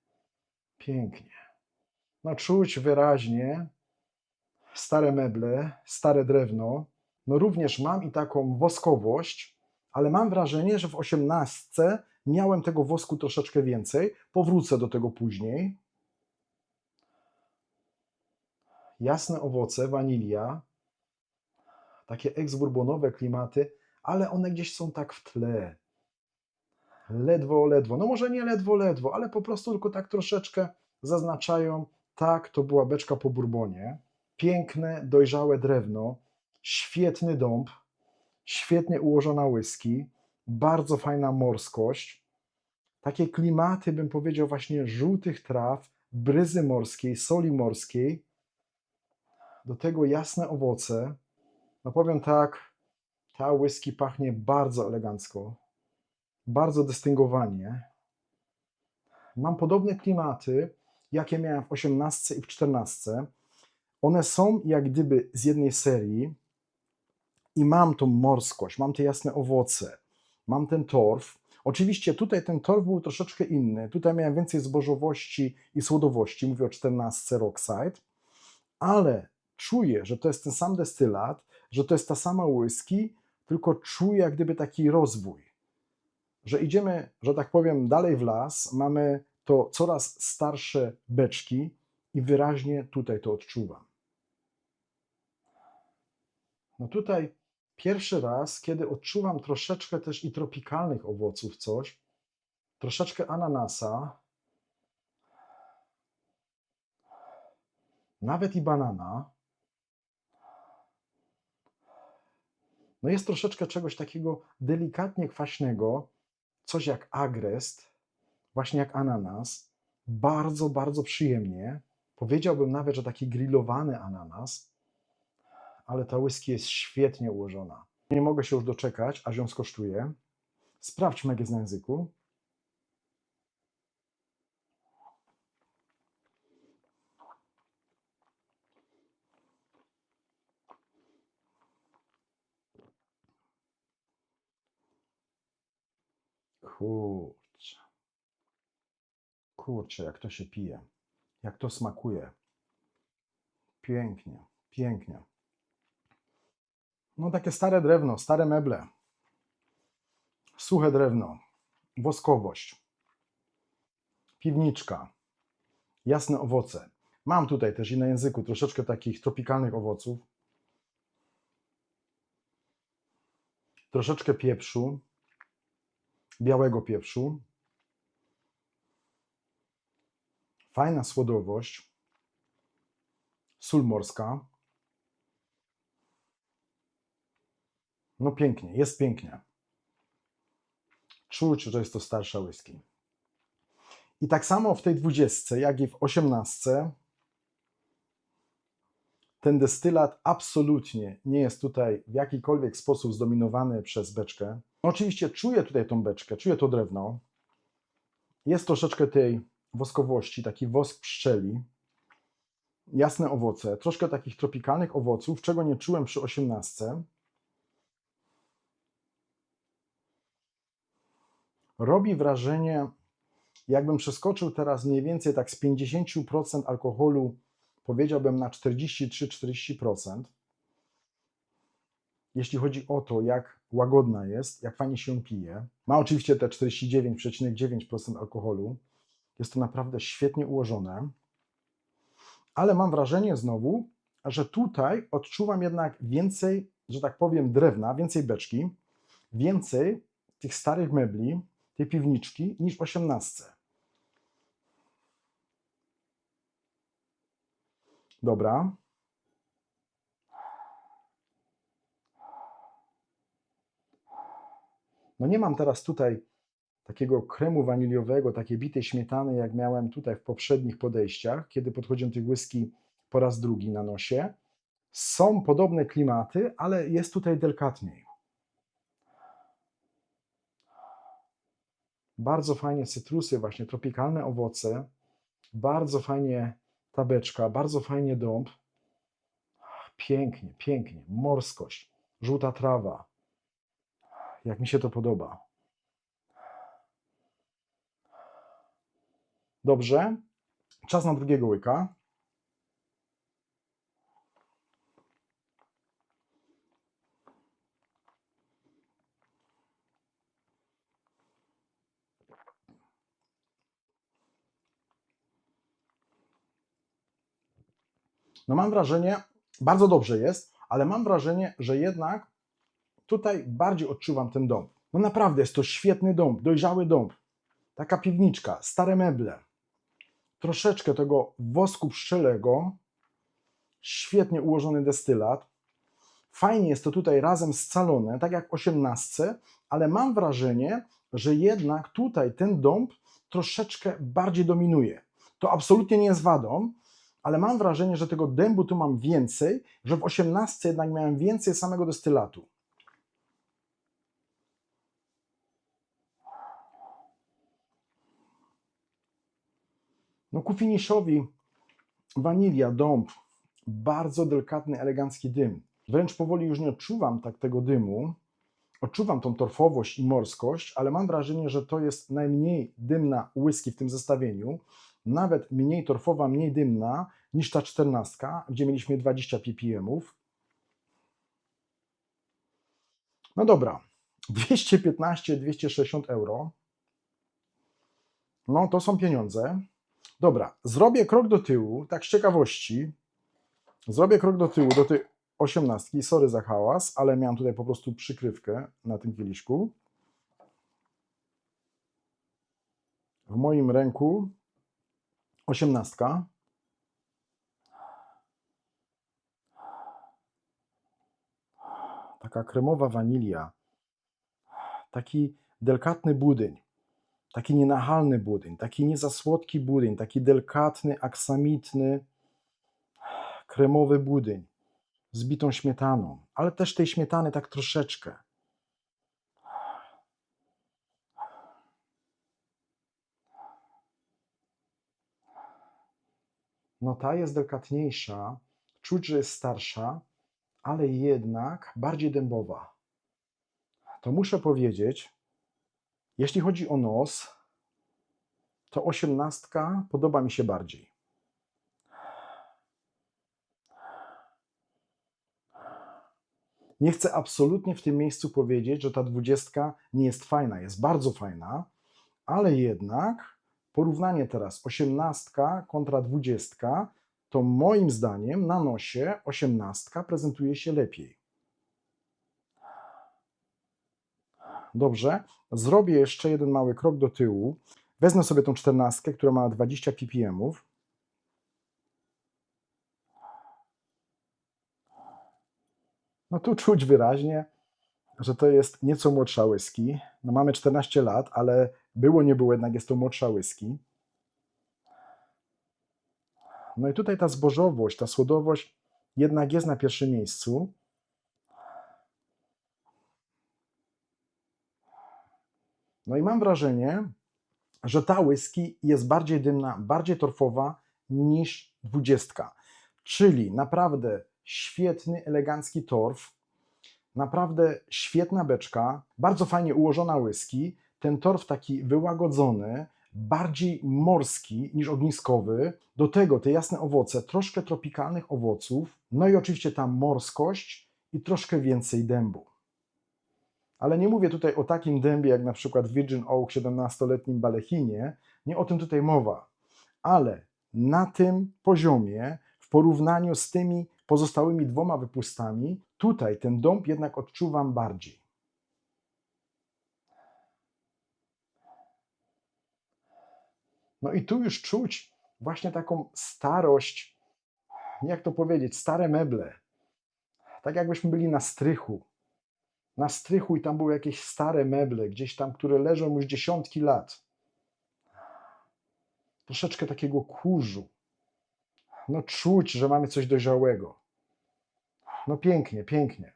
pięknie. No czuć wyraźnie stare meble, stare drewno. No również mam i taką woskowość, ale mam wrażenie, że w 18 miałem tego wosku troszeczkę więcej. Powrócę do tego później. Jasne owoce, wanilia, takie ex-bourbonowe klimaty, ale one gdzieś są tak w tle. Ledwo, ledwo. No może nie ledwo, ledwo, ale po prostu tylko tak troszeczkę zaznaczają, tak, to była beczka po bourbonie. Piękne, dojrzałe drewno, świetny dąb, świetnie ułożona whisky, bardzo fajna morskość. Takie klimaty, bym powiedział, właśnie żółtych traw, bryzy morskiej, soli morskiej. Do tego jasne owoce. No powiem tak, ta whisky pachnie bardzo elegancko, bardzo dystyngowanie. Mam podobne klimaty, jakie miałem w 18 i w 14. One są jak gdyby z jednej serii, i mam tą morskość, mam te jasne owoce, mam ten torf. Oczywiście tutaj ten torf był troszeczkę inny. Tutaj miałem więcej zbożowości i słodowości, mówię o 14 Rockside, ale czuję, że to jest ten sam destylat, że to jest ta sama whisky, tylko czuję jak gdyby taki rozwój, że idziemy, że tak powiem, dalej w las, mamy to coraz starsze beczki i wyraźnie tutaj to odczuwam. No tutaj pierwszy raz, kiedy odczuwam troszeczkę też i tropikalnych owoców coś, troszeczkę ananasa, nawet i banana. No jest troszeczkę czegoś takiego delikatnie kwaśnego, coś jak agrest, właśnie jak ananas. Bardzo, bardzo przyjemnie. Powiedziałbym nawet, że taki grillowany ananas, ale ta whisky jest świetnie ułożona. Nie mogę się już doczekać, aż ją skosztuję. Sprawdźmy, jak jest na języku. Kurczę, kurczę, jak to się pije, jak to smakuje. Pięknie, pięknie. No takie stare drewno, stare meble, suche drewno, woskowość, piwniczka, jasne owoce. Mam tutaj też i na języku troszeczkę takich tropikalnych owoców, troszeczkę pieprzu, białego pieprzu, fajna słodowość, sól morska. No pięknie, jest pięknie. Czuć, że jest to starsza whisky. I tak samo w tej 20, jak i w 18, ten destylat absolutnie nie jest tutaj w jakikolwiek sposób zdominowany przez beczkę. No oczywiście czuję tutaj tą beczkę, czuję to drewno. Jest troszeczkę tej woskowości, taki wosk pszczeli, jasne owoce, troszkę takich tropikalnych owoców, czego nie czułem przy 18. Robi wrażenie, jakbym przeskoczył teraz mniej więcej tak z 50% alkoholu, powiedziałbym na 43-40%. Jeśli chodzi o to, jak łagodna jest, jak fajnie się pije. Ma oczywiście te 49,9% alkoholu. Jest to naprawdę świetnie ułożone. Ale mam wrażenie znowu, że tutaj odczuwam jednak więcej, że tak powiem, drewna, więcej beczki, więcej tych starych mebli, tej piwniczki niż w 18. Dobra. No nie mam teraz tutaj takiego kremu waniliowego, takiej bitej śmietany, jak miałem tutaj w poprzednich podejściach, kiedy podchodziłem tych whisky po raz drugi na nosie. Są podobne klimaty, ale jest tutaj delikatniej. Bardzo fajnie cytrusy, właśnie tropikalne owoce, bardzo fajnie ta beczka, bardzo fajnie dąb. Pięknie, pięknie, morskość, żółta trawa. Jak mi się to podoba. Dobrze, czas na drugiego łyka. No mam wrażenie, bardzo dobrze jest, ale mam wrażenie, że jednak tutaj bardziej odczuwam ten dąb. No naprawdę jest to świetny dąb, dojrzały dąb. Taka piwniczka, stare meble. Troszeczkę tego wosku pszczelego, świetnie ułożony destylat. Fajnie jest to tutaj razem scalone, tak jak w 18, ale mam wrażenie, że jednak tutaj ten dąb troszeczkę bardziej dominuje. To absolutnie nie jest wadą, ale mam wrażenie, że tego dębu tu mam więcej, że w 18 jednak miałem więcej samego destylatu. No ku finiszowi wanilia, dąb, bardzo delikatny, elegancki dym. Wręcz powoli już nie odczuwam tak tego dymu. Odczuwam tą torfowość i morskość, ale mam wrażenie, że to jest najmniej dymna whisky w tym zestawieniu. Nawet mniej torfowa, mniej dymna niż ta 14, gdzie mieliśmy 20 ppm. No dobra, 215-260 euro. No to są pieniądze. Dobra, zrobię krok do tyłu, tak z ciekawości. Zrobię krok do tyłu, do tej 18. Sorry za hałas, ale miałem tutaj po prostu przykrywkę na tym kieliszku. W moim ręku 18. Taka kremowa wanilia. Taki delikatny budyń. Taki nienachalny budyń. Taki niezasłodki budyń. Taki delikatny, aksamitny, kremowy budyń z bitą śmietaną. Ale też tej śmietany tak troszeczkę. No ta jest delikatniejsza. Czuć, że jest starsza, ale jednak bardziej dębowa. To muszę powiedzieć, jeśli chodzi o nos, to 18 podoba mi się bardziej. Nie chcę absolutnie w tym miejscu powiedzieć, że ta 20 nie jest fajna. Jest bardzo fajna, ale jednak porównanie teraz 18 kontra 20, to moim zdaniem na nosie 18 prezentuje się lepiej. Dobrze, zrobię jeszcze jeden mały krok do tyłu. Wezmę sobie tą 14, która ma 20 ppm. No tu czuć wyraźnie, że to jest nieco młodsza whisky. No mamy 14 lat, ale było nie było, jednak jest to młodsza whisky. No i tutaj ta zbożowość, ta słodowość jednak jest na pierwszym miejscu. No i mam wrażenie, że ta whisky jest bardziej dymna, bardziej torfowa niż 20. Czyli naprawdę świetny, elegancki torf, naprawdę świetna beczka, bardzo fajnie ułożona whisky. Ten torf taki wyłagodzony, bardziej morski niż ogniskowy. Do tego te jasne owoce, troszkę tropikalnych owoców, no i oczywiście ta morskość i troszkę więcej dębu. Ale nie mówię tutaj o takim dębie jak na przykład Virgin Oak 17-letnim Balechinie, nie o tym tutaj mowa, ale na tym poziomie, w porównaniu z tymi pozostałymi dwoma wypustami, tutaj ten dąb jednak odczuwam bardziej. No i tu już czuć właśnie taką starość, jak to powiedzieć, stare meble. Tak jakbyśmy byli na strychu i tam były jakieś stare meble, gdzieś tam, które leżą już dziesiątki lat. Troszeczkę takiego kurzu. No czuć, że mamy coś dojrzałego. No pięknie, pięknie.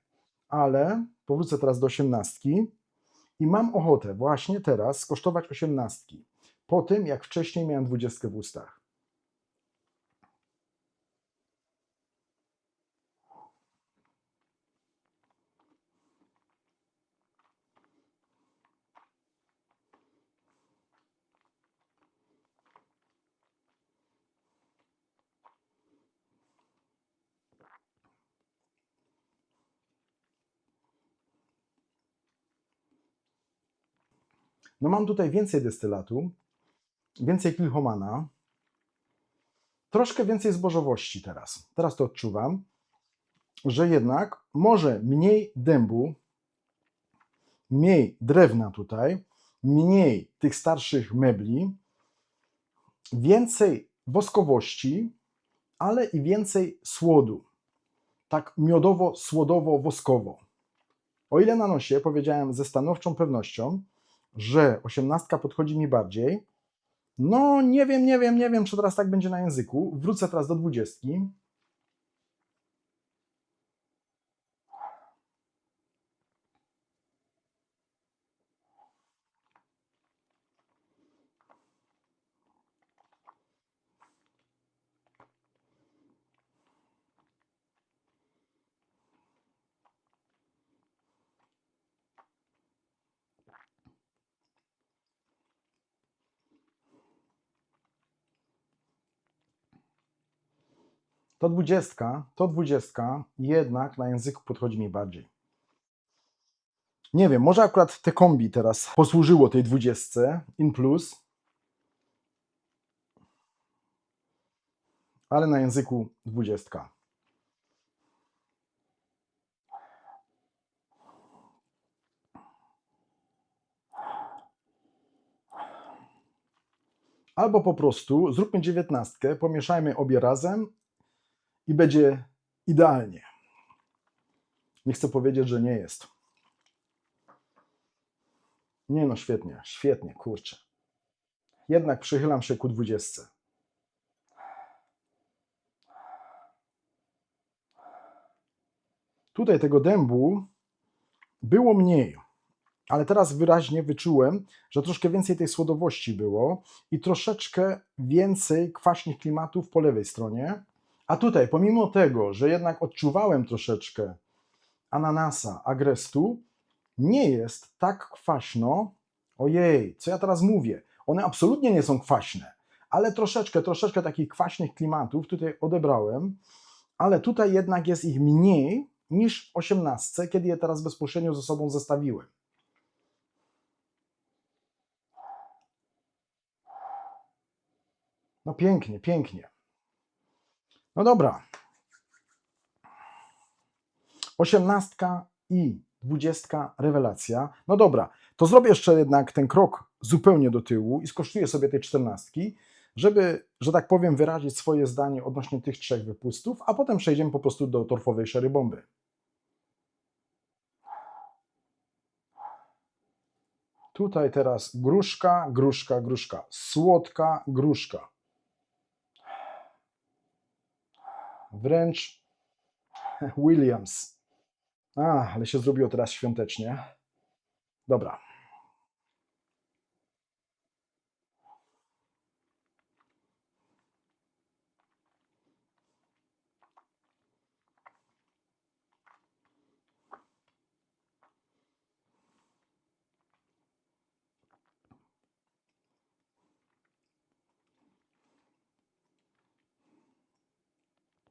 Ale powrócę teraz do 18 i mam ochotę właśnie teraz skosztować 18. Po tym, jak wcześniej miałem 20 w ustach. No mam tutaj więcej destylatu, więcej Kilchomana, troszkę więcej zbożowości teraz. Teraz to odczuwam, że jednak może mniej dębu, mniej drewna tutaj, mniej tych starszych mebli, więcej woskowości, ale i więcej słodu. Tak miodowo-słodowo-woskowo. O ile na nosie powiedziałem ze stanowczą pewnością, że 18 podchodzi mi bardziej, no nie wiem, czy teraz tak będzie na języku. Wrócę teraz do 20. To 20 jednak na języku podchodzi mi bardziej. Nie wiem, może akurat te kombi teraz posłużyło tej 20 in plus, ale na języku 20. Albo po prostu zróbmy 19, pomieszajmy obie razem i będzie idealnie. Nie chcę powiedzieć, że nie jest. Nie no, świetnie, świetnie, kurczę. Jednak przychylam się ku 20. Tutaj tego dębu było mniej, ale teraz wyraźnie wyczułem, że troszkę więcej tej słodowości było i troszeczkę więcej kwaśnych klimatów po lewej stronie. A tutaj, pomimo tego, że jednak odczuwałem troszeczkę ananasa, agrestu, nie jest tak kwaśno. Ojej, co ja teraz mówię? One absolutnie nie są kwaśne, ale troszeczkę takich kwaśnych klimatów tutaj odebrałem, ale tutaj jednak jest ich mniej niż w 18, kiedy je teraz bezpośrednio ze sobą zestawiłem. No pięknie, pięknie. No dobra. 18 i 20 rewelacja. No dobra, to zrobię jeszcze jednak ten krok zupełnie do tyłu i skosztuję sobie tej 14, żeby, że tak powiem, wyrazić swoje zdanie odnośnie tych trzech wypustów, a potem przejdziemy po prostu do torfowej sherry bomby. Tutaj teraz gruszka, gruszka, gruszka. Słodka gruszka. Wręcz Williams. Ale się zrobiło teraz świątecznie. Dobra.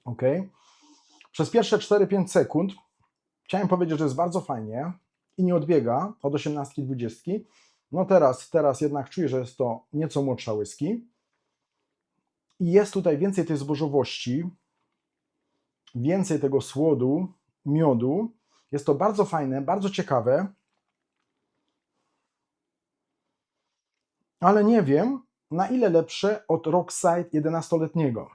Ok. Przez pierwsze 4-5 sekund chciałem powiedzieć, że jest bardzo fajnie i nie odbiega od 18 20. No teraz jednak czuję, że jest to nieco młodsza whisky. I jest tutaj więcej tej zbożowości, więcej tego słodu, miodu. Jest to bardzo fajne, bardzo ciekawe. Ale nie wiem, na ile lepsze od Rockside 11-letniego.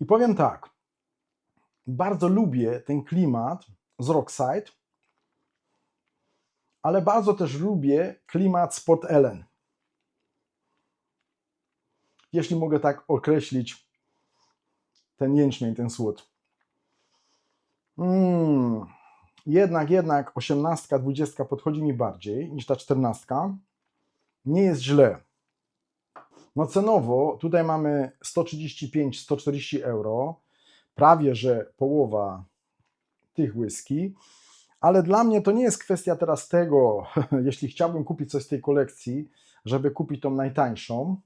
I powiem tak, bardzo lubię ten klimat z Rockside, ale bardzo też lubię klimat z Port Ellen. Jeśli mogę tak określić ten jęczmień, ten słód. Jednak 18, 20 podchodzi mi bardziej niż ta 14. Nie jest źle. No cenowo tutaj mamy 135-140 euro, prawie że połowa tych whisky, ale dla mnie to nie jest kwestia teraz tego, jeśli chciałbym kupić coś z tej kolekcji, żeby kupić tą najtańszą,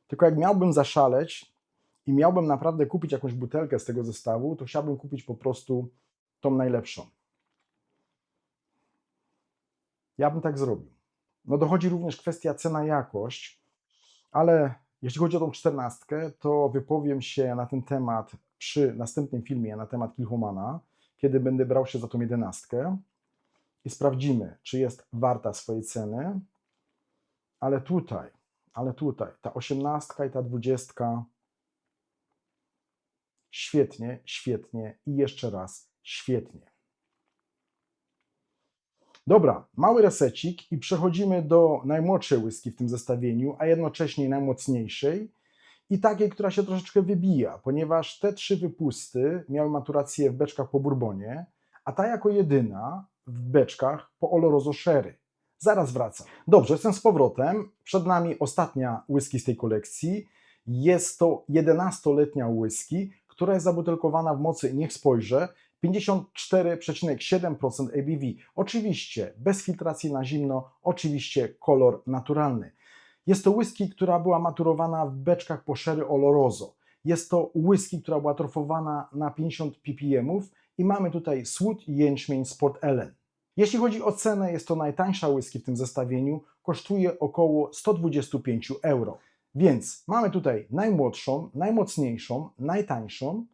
tylko jak miałbym zaszaleć i miałbym naprawdę kupić jakąś butelkę z tego zestawu, to chciałbym kupić po prostu tą najlepszą. Ja bym tak zrobił. No dochodzi również kwestia cena-jakość, ale jeśli chodzi o tą 14, to wypowiem się na ten temat przy następnym filmie na temat Kilchomana, kiedy będę brał się za tą 11 i sprawdzimy, czy jest warta swojej ceny, ale tutaj ta 18 i ta 20 świetnie, świetnie i jeszcze raz świetnie. Dobra, mały resecik i przechodzimy do najmłodszej whisky w tym zestawieniu, a jednocześnie najmocniejszej i takiej, która się troszeczkę wybija, ponieważ te trzy wypusty miały maturację w beczkach po bourbonie, a ta jako jedyna w beczkach po Oloroso Sherry. Zaraz wracam. Dobrze, jestem z powrotem. Przed nami ostatnia whisky z tej kolekcji. Jest to 11-letnia whisky, która jest zabutelkowana w mocy, niech spojrzę, 54,7% ABV. Oczywiście bez filtracji na zimno, oczywiście kolor naturalny. Jest to whisky, która była maturowana w beczkach po Sherry Oloroso. Jest to whisky, która była torfowana na 50 ppm i mamy tutaj słód i jęczmień z Port Ellen. Jeśli chodzi o cenę, jest to najtańsza whisky w tym zestawieniu, kosztuje około 125 euro. Więc mamy tutaj najmłodszą, najmocniejszą, najtańszą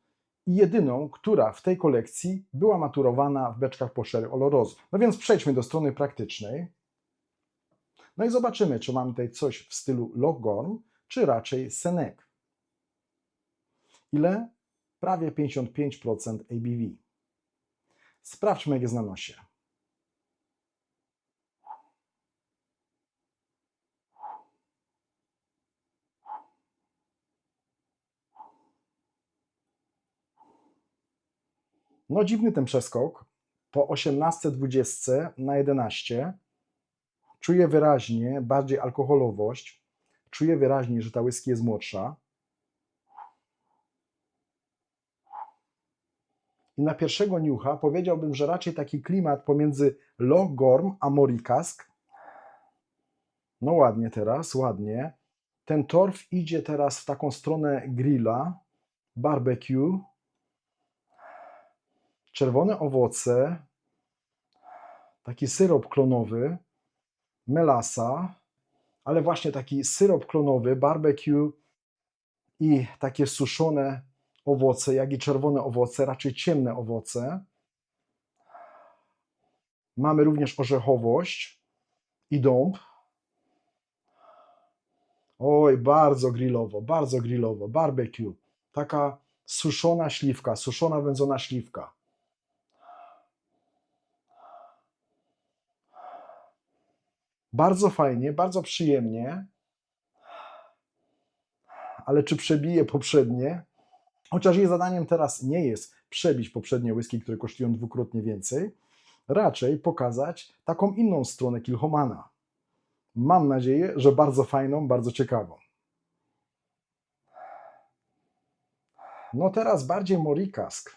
i jedyną, która w tej kolekcji była maturowana w beczkach po Sherry Oloroso. No więc przejdźmy do strony praktycznej. No i zobaczymy, czy mamy tutaj coś w stylu Lochgorn, czy raczej Senec. Ile? Prawie 55% ABV. Sprawdźmy, jak jest na nosie. No dziwny ten przeskok. Po 18-20 na 11 czuję wyraźnie bardziej alkoholowość. Czuję wyraźnie, że ta whisky jest młodsza. I na pierwszego niucha powiedziałbym, że raczej taki klimat pomiędzy Lochgorn a Morikask. No ładnie teraz, ładnie. Ten torf idzie teraz w taką stronę grilla, barbecue, czerwone owoce, taki syrop klonowy, melasa, ale właśnie taki syrop klonowy, barbecue i takie suszone owoce, jak i czerwone owoce, raczej ciemne owoce. Mamy również orzechowość i dąb. Oj, bardzo grillowo, barbecue. Taka suszona śliwka, suszona wędzona śliwka. Bardzo fajnie, bardzo przyjemnie, ale czy przebije poprzednie? Chociaż jej zadaniem teraz nie jest przebić poprzednie whisky, które kosztują dwukrotnie więcej, raczej pokazać taką inną stronę Kilchomana. Mam nadzieję, że bardzo fajną, bardzo ciekawą. No teraz bardziej Morikask.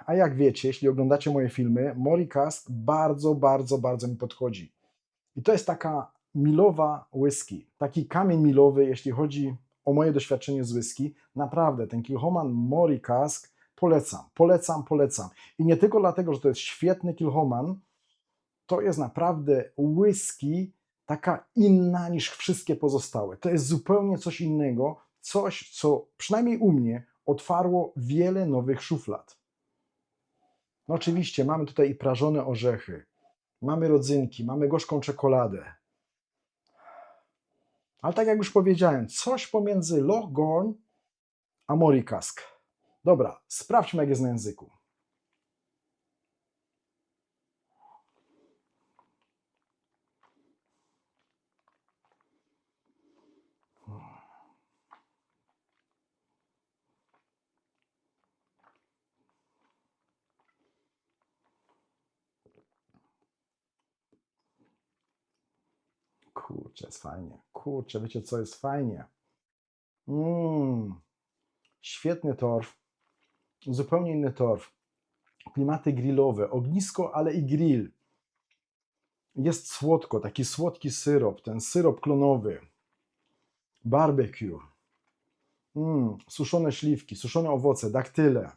A jak wiecie, jeśli oglądacie moje filmy, Morikask bardzo mi podchodzi. I to jest taka milowa whisky, taki kamień milowy, jeśli chodzi o moje doświadczenie z whisky. Naprawdę, ten Kilchoman Morikask polecam. I nie tylko dlatego, że to jest świetny Kilchoman, to jest naprawdę whisky taka inna niż wszystkie pozostałe. To jest zupełnie coś innego, coś, co przynajmniej u mnie otwarło wiele nowych szuflad. No oczywiście mamy tutaj i prażone orzechy, mamy rodzynki, mamy gorzką czekoladę. Ale tak jak już powiedziałem, coś pomiędzy Lochgorn a Morikask. Dobra, sprawdźmy, jak jest na języku. Kurczę, jest fajnie. Kurczę, wiecie co, jest fajnie. Świetny torf. Zupełnie inny torf. Klimaty grillowe, ognisko, ale i grill. Jest słodko, taki słodki syrop, ten syrop klonowy. Barbecue. Suszone śliwki, suszone owoce, daktyle.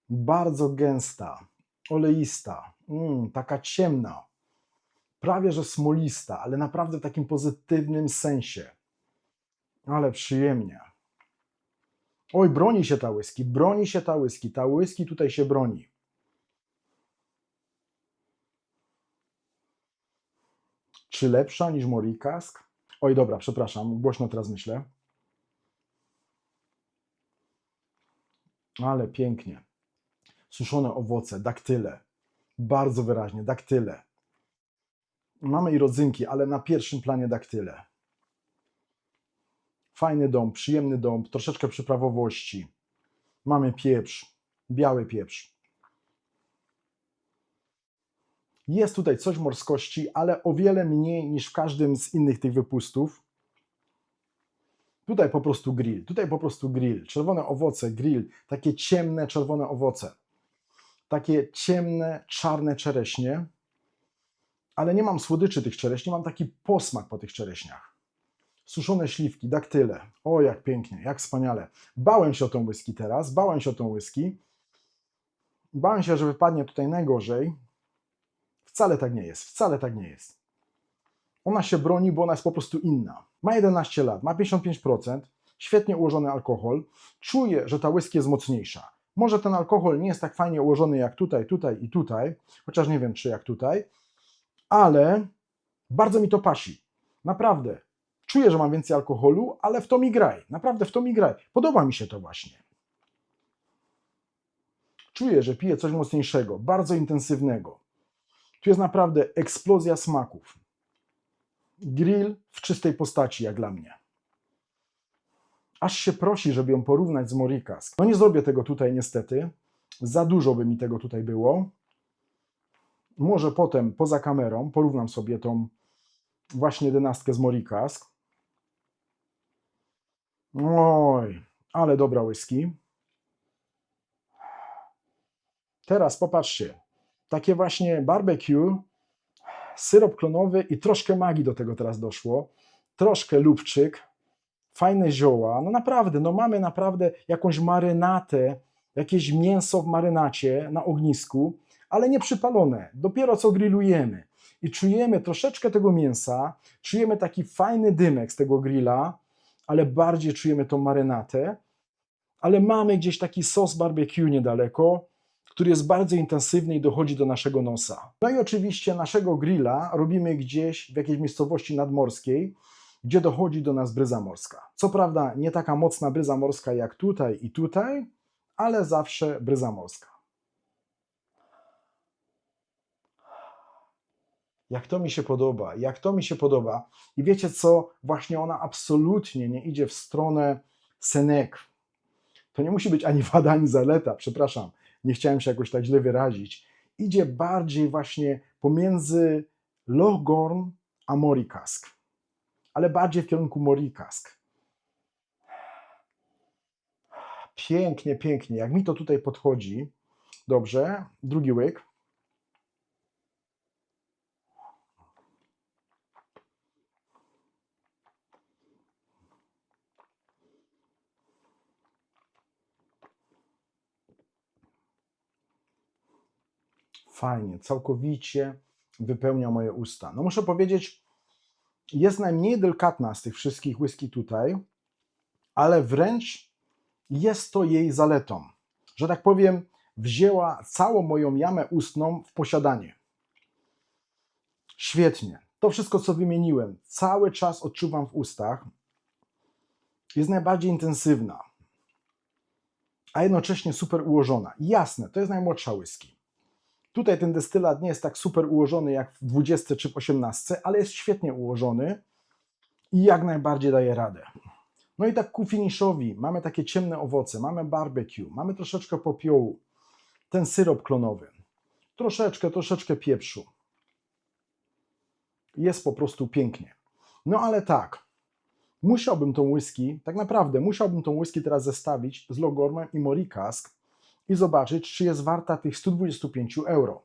Bardzo gęsta, oleista, taka ciemna. Prawie że smolista, ale naprawdę w takim pozytywnym sensie. Ale przyjemnie. Oj, broni się ta whisky, ta whisky tutaj się broni. Czy lepsza niż Morikask? Oj, dobra, przepraszam, głośno teraz myślę. Ale pięknie. Suszone owoce, daktyle. Bardzo wyraźnie, daktyle. Mamy i rodzynki, ale na pierwszym planie daktyle. Fajny dąb, przyjemny dąb, troszeczkę przyprawowości. Mamy pieprz, biały pieprz. Jest tutaj coś morskości, ale o wiele mniej niż w każdym z innych tych wypustów. Tutaj po prostu grill. Czerwone owoce, grill. Takie ciemne, czerwone owoce. Takie ciemne, czarne czereśnie. ale nie mam słodyczy tych czereśni, mam taki posmak po tych czereśniach. Suszone śliwki, daktyle. O, jak pięknie, jak wspaniale. Bałem się o tą whisky teraz, bałem się o tą whisky. Bałem się, że wypadnie tutaj najgorzej. Wcale tak nie jest, wcale tak nie jest. Ona się broni, bo ona jest po prostu inna. Ma 11 lat, ma 55%, świetnie ułożony alkohol. Czuję, że ta whisky jest mocniejsza. Może ten alkohol nie jest tak fajnie ułożony jak tutaj, tutaj i tutaj, chociaż nie wiem, czy jak tutaj, ale bardzo mi to pasi. Naprawdę. Czuję, że mam więcej alkoholu, ale w to mi graj. Naprawdę w to mi graj. Podoba mi się to właśnie. Czuję, że piję coś mocniejszego, bardzo intensywnego. Tu jest naprawdę eksplozja smaków. Grill w czystej postaci, jak dla mnie. Aż się prosi, żeby ją porównać z Morikask. No nie zrobię tego tutaj niestety. Za dużo by mi tego tutaj było. Może potem, poza kamerą, porównam sobie tą właśnie 11 z Morikask. Oj, ale dobra whisky. Teraz popatrzcie. Takie właśnie barbecue, syrop klonowy i troszkę magii do tego teraz doszło. Troszkę lubczyk, fajne zioła. No naprawdę, no mamy naprawdę jakąś marynatę, jakieś mięso w marynacie na ognisku, ale nie przypalone. Dopiero co grillujemy. I czujemy troszeczkę tego mięsa, czujemy taki fajny dymek z tego grilla, ale bardziej czujemy tą marynatę. Ale mamy gdzieś taki sos barbecue niedaleko, który jest bardzo intensywny i dochodzi do naszego nosa. No i oczywiście naszego grilla robimy gdzieś w jakiejś miejscowości nadmorskiej, gdzie dochodzi do nas bryza morska. Co prawda nie taka mocna bryza morska jak tutaj i tutaj, ale zawsze bryza morska. Jak to mi się podoba, jak to mi się podoba. I wiecie co? Właśnie ona absolutnie nie idzie w stronę Senec. To nie musi być ani wada, ani zaleta, przepraszam, nie chciałem się jakoś tak źle wyrazić. Idzie bardziej właśnie pomiędzy Lochgorn a Morikask, ale bardziej w kierunku Morikask. Pięknie, pięknie, jak mi to tutaj podchodzi. Dobrze, drugi łyk. Fajnie, całkowicie wypełnia moje usta. No muszę powiedzieć, jest najmniej delikatna z tych wszystkich whisky tutaj, ale wręcz jest to jej zaletą. Że tak powiem, wzięła całą moją jamę ustną w posiadanie. Świetnie. To wszystko, co wymieniłem, cały czas odczuwam w ustach. Jest najbardziej intensywna, a jednocześnie super ułożona. Jasne, to jest najmłodsza whisky. Tutaj ten destylat nie jest tak super ułożony jak w 20 czy w 18, ale jest świetnie ułożony i jak najbardziej daje radę. No i tak ku finiszowi mamy takie ciemne owoce, mamy barbecue, mamy troszeczkę popiołu, ten syrop klonowy, troszeczkę pieprzu. Jest po prostu pięknie. No ale tak, musiałbym tą whisky, tak naprawdę musiałbym tą whisky teraz zestawić z Lochgornem i Morikask i zobaczyć, czy jest warta tych 125 euro.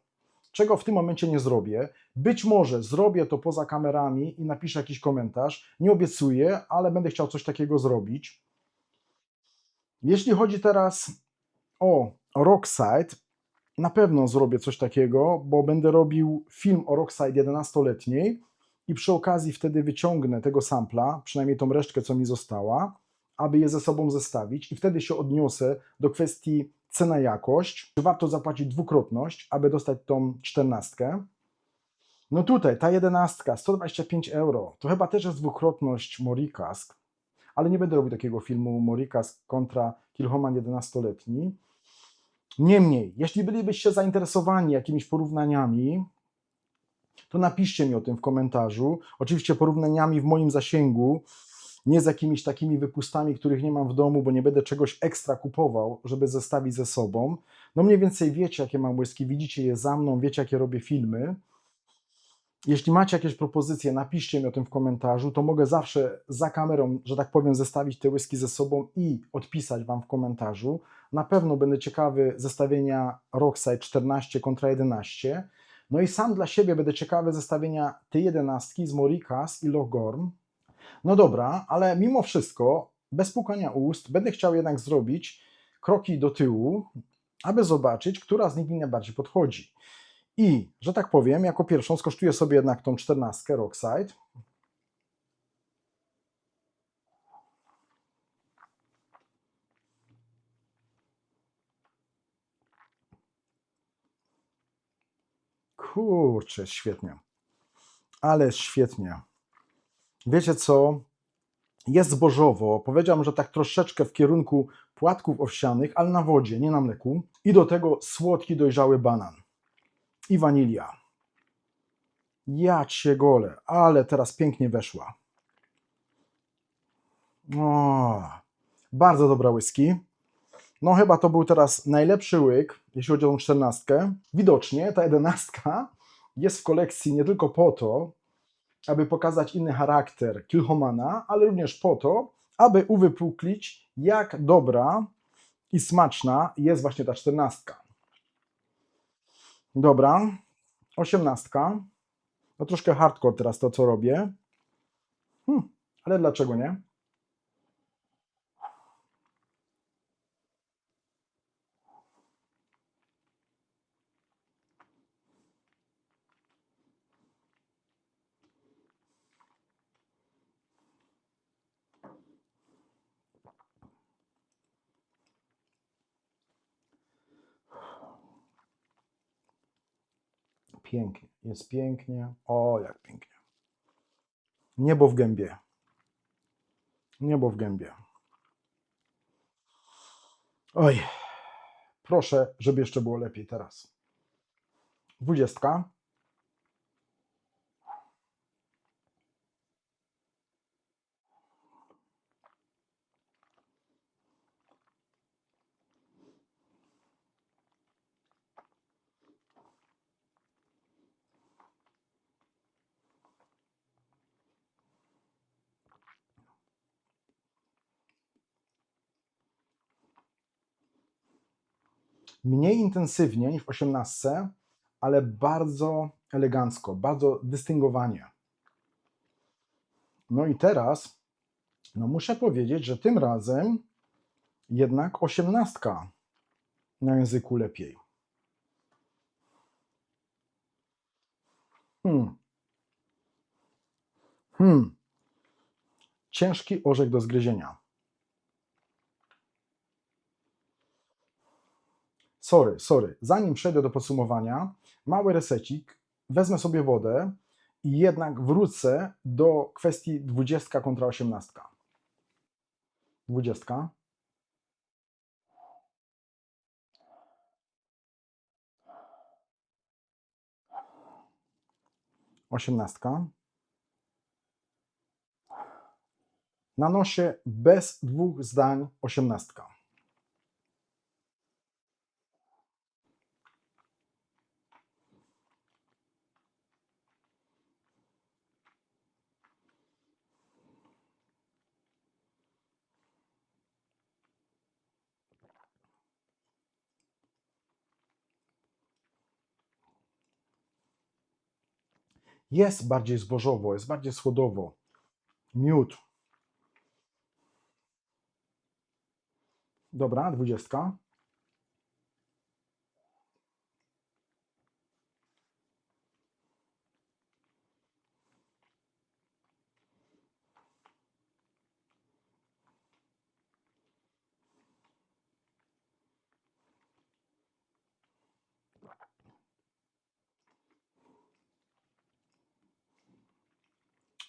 Czego w tym momencie nie zrobię. Być może zrobię to poza kamerami i napiszę jakiś komentarz. Nie obiecuję, ale będę chciał coś takiego zrobić. Jeśli chodzi teraz o Rockside, na pewno zrobię coś takiego, bo będę robił film o Rockside 11-letniej i przy okazji wtedy wyciągnę tego sampla, przynajmniej tą resztkę, co mi została, aby je ze sobą zestawić i wtedy się odniosę do kwestii cena-jakość. Czy warto zapłacić dwukrotność, aby dostać tą 14? No tutaj, ta 11, 125 euro, to chyba też jest dwukrotność Morikask, ale nie będę robił takiego filmu Morikask kontra Kilchoman 11-letni. Niemniej, jeśli bylibyście zainteresowani jakimiś porównaniami, to napiszcie mi o tym w komentarzu. Oczywiście porównaniami w moim zasięgu, nie z jakimiś takimi wypustami, których nie mam w domu, bo nie będę czegoś ekstra kupował, żeby zestawić ze sobą. No mniej więcej wiecie, jakie mam whisky, widzicie je za mną, wiecie, jakie robię filmy. Jeśli macie jakieś propozycje, napiszcie mi o tym w komentarzu, to mogę zawsze za kamerą, że tak powiem, zestawić te whisky ze sobą i odpisać Wam w komentarzu. Na pewno będę ciekawy zestawienia Rockside 14 kontra 11. No i sam dla siebie będę ciekawy zestawienia tej 11 z Morikas i Lochgorn. No dobra, ale mimo wszystko, bez pukania ust, będę chciał jednak zrobić kroki do tyłu, aby zobaczyć, która z nich mi najbardziej podchodzi. I, że tak powiem, jako pierwszą skosztuję sobie jednak tą 14 Rockside. Kurczę, świetnie. Ale świetnie. Wiecie co? Jest zbożowo. Powiedziałbym, że tak troszeczkę w kierunku płatków owsianych, ale na wodzie, nie na mleku. I do tego słodki, dojrzały banan. I wanilia. Ja cię gole, ale teraz pięknie weszła. O, bardzo dobra whisky. No chyba to był teraz najlepszy łyk, jeśli chodzi o tą 14. Widocznie ta 11 jest w kolekcji nie tylko po to, aby pokazać inny charakter Kilchomana, ale również po to, aby uwypuklić, jak dobra i smaczna jest właśnie ta 14. Dobra, 18. No troszkę hardcore teraz to, co robię. Ale dlaczego nie? Pięknie, jest pięknie. O, jak pięknie. Niebo w gębie. Niebo w gębie. Oj, proszę, żeby jeszcze było lepiej teraz. 20. Mniej intensywnie niż w 18, ale bardzo elegancko, bardzo dystyngowanie. No i teraz, no muszę powiedzieć, że tym razem jednak 18 na języku lepiej. Ciężki orzech do zgryzienia. Sorry. Zanim przejdę do podsumowania, mały resecik, wezmę sobie wodę i jednak wrócę do kwestii 20 kontra 18. 20. 18. Na nosie bez dwóch zdań 18. Jest bardziej zbożowo, jest bardziej słodowo. Miód. Dobra, 20.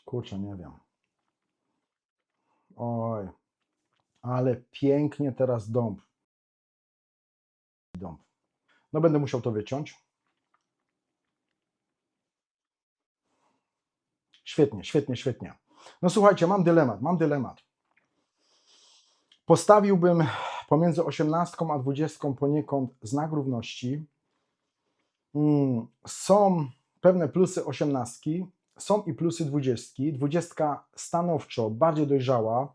Kurczę, nie wiem. Oj, ale pięknie teraz dąb. No będę musiał to wyciąć. Świetnie. No słuchajcie, mam dylemat. Postawiłbym pomiędzy 18 a 20 poniekąd znak równości. Są pewne plusy 18, są i plusy 20. 20 stanowczo bardziej dojrzała.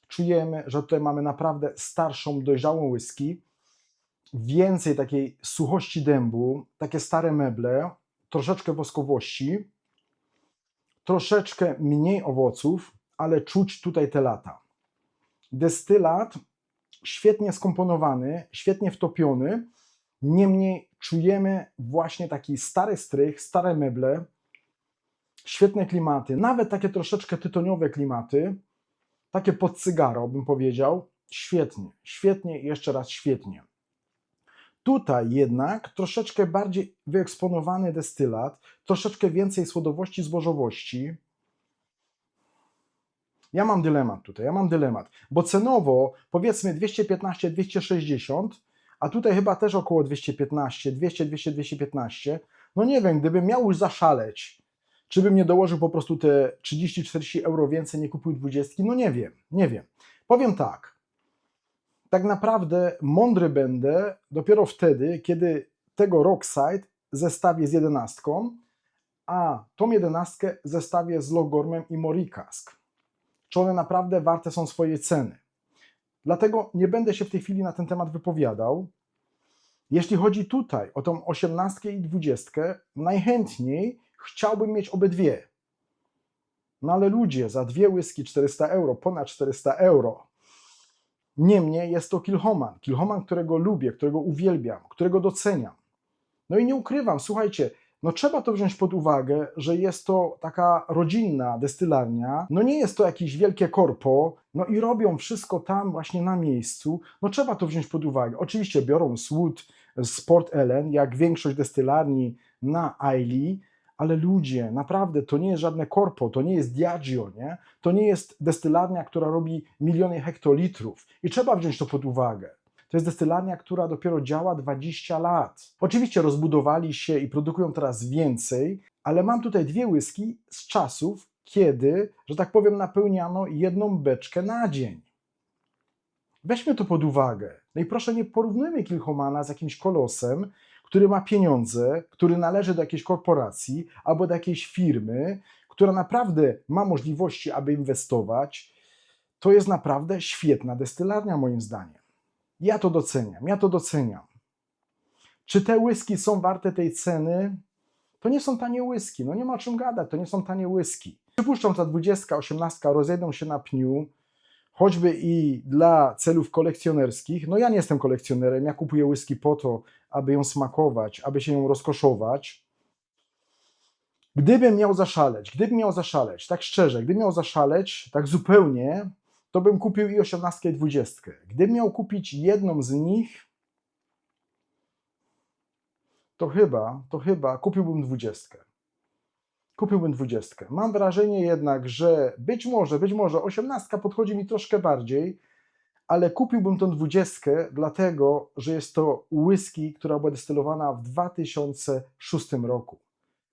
Czujemy, że tutaj mamy naprawdę starszą, dojrzałą whisky. Więcej takiej suchości dębu, takie stare meble. troszeczkę woskowości, troszeczkę mniej owoców, ale czuć tutaj te lata. Destylat świetnie skomponowany, świetnie wtopiony, niemniej czujemy właśnie taki stary strych, stare meble, świetne klimaty, nawet takie troszeczkę tytoniowe klimaty, takie pod cygaro bym powiedział, świetnie, świetnie i jeszcze raz świetnie. Tutaj jednak troszeczkę bardziej wyeksponowany destylat, troszeczkę więcej słodowości, zbożowości. Ja mam dylemat, bo cenowo powiedzmy 215-260, a tutaj chyba też około 215, 200-200-215. No nie wiem, gdybym miał już zaszaleć, czy bym nie dołożył po prostu te 30-40 euro więcej, nie kupił 20? No nie wiem. Powiem tak naprawdę mądry będę dopiero wtedy, kiedy tego Rockside zestawię z 11, a tą 11 zestawię z Logormem i Morikask. Czy one naprawdę warte są swojej ceny. Dlatego nie będę się w tej chwili na ten temat wypowiadał. Jeśli chodzi tutaj o tą 18 i 20, najchętniej chciałbym mieć obydwie. No ale ludzie, za dwie whisky 400 euro, ponad 400 euro. Niemniej jest to Kilchoman, którego lubię, którego uwielbiam, którego doceniam. No i nie ukrywam, słuchajcie, no trzeba to wziąć pod uwagę, że jest to taka rodzinna destylarnia, no nie jest to jakieś wielkie korpo, no i robią wszystko tam właśnie na miejscu, no trzeba to wziąć pod uwagę. Oczywiście biorą słód z Port Ellen, jak większość destylarni na Islay, ale ludzie, naprawdę to nie jest żadne korpo, to nie jest Diageo, nie? To nie jest destylarnia, która robi miliony hektolitrów i trzeba wziąć to pod uwagę. To jest destylarnia, która dopiero działa 20 lat. Oczywiście rozbudowali się i produkują teraz więcej, ale mam tutaj dwie whisky z czasów, kiedy, że tak powiem, napełniano jedną beczkę na dzień. Weźmy to pod uwagę. No i proszę, nie porównujmy Kilchomana z jakimś kolosem, który ma pieniądze, który należy do jakiejś korporacji albo do jakiejś firmy, która naprawdę ma możliwości, aby inwestować. To jest naprawdę świetna destylarnia, moim zdaniem. Ja to doceniam. Czy te whisky są warte tej ceny? To nie są tanie whisky, no nie ma o czym gadać, to nie są tanie whisky. Przypuszczam, że ta 20, 18 rozejdą się na pniu, choćby i dla celów kolekcjonerskich. No ja nie jestem kolekcjonerem, ja kupuję whisky po to, aby ją smakować, aby się ją rozkoszować. Gdybym miał zaszaleć, tak szczerze, gdybym miał zaszaleć, tak zupełnie, to bym kupił i 18 i 20. Gdybym miał kupić jedną z nich, to chyba kupiłbym 20. Kupiłbym 20. Mam wrażenie jednak, że być może 18 podchodzi mi troszkę bardziej, ale kupiłbym tą 20, dlatego, że jest to whisky, która była destylowana w 2006 roku.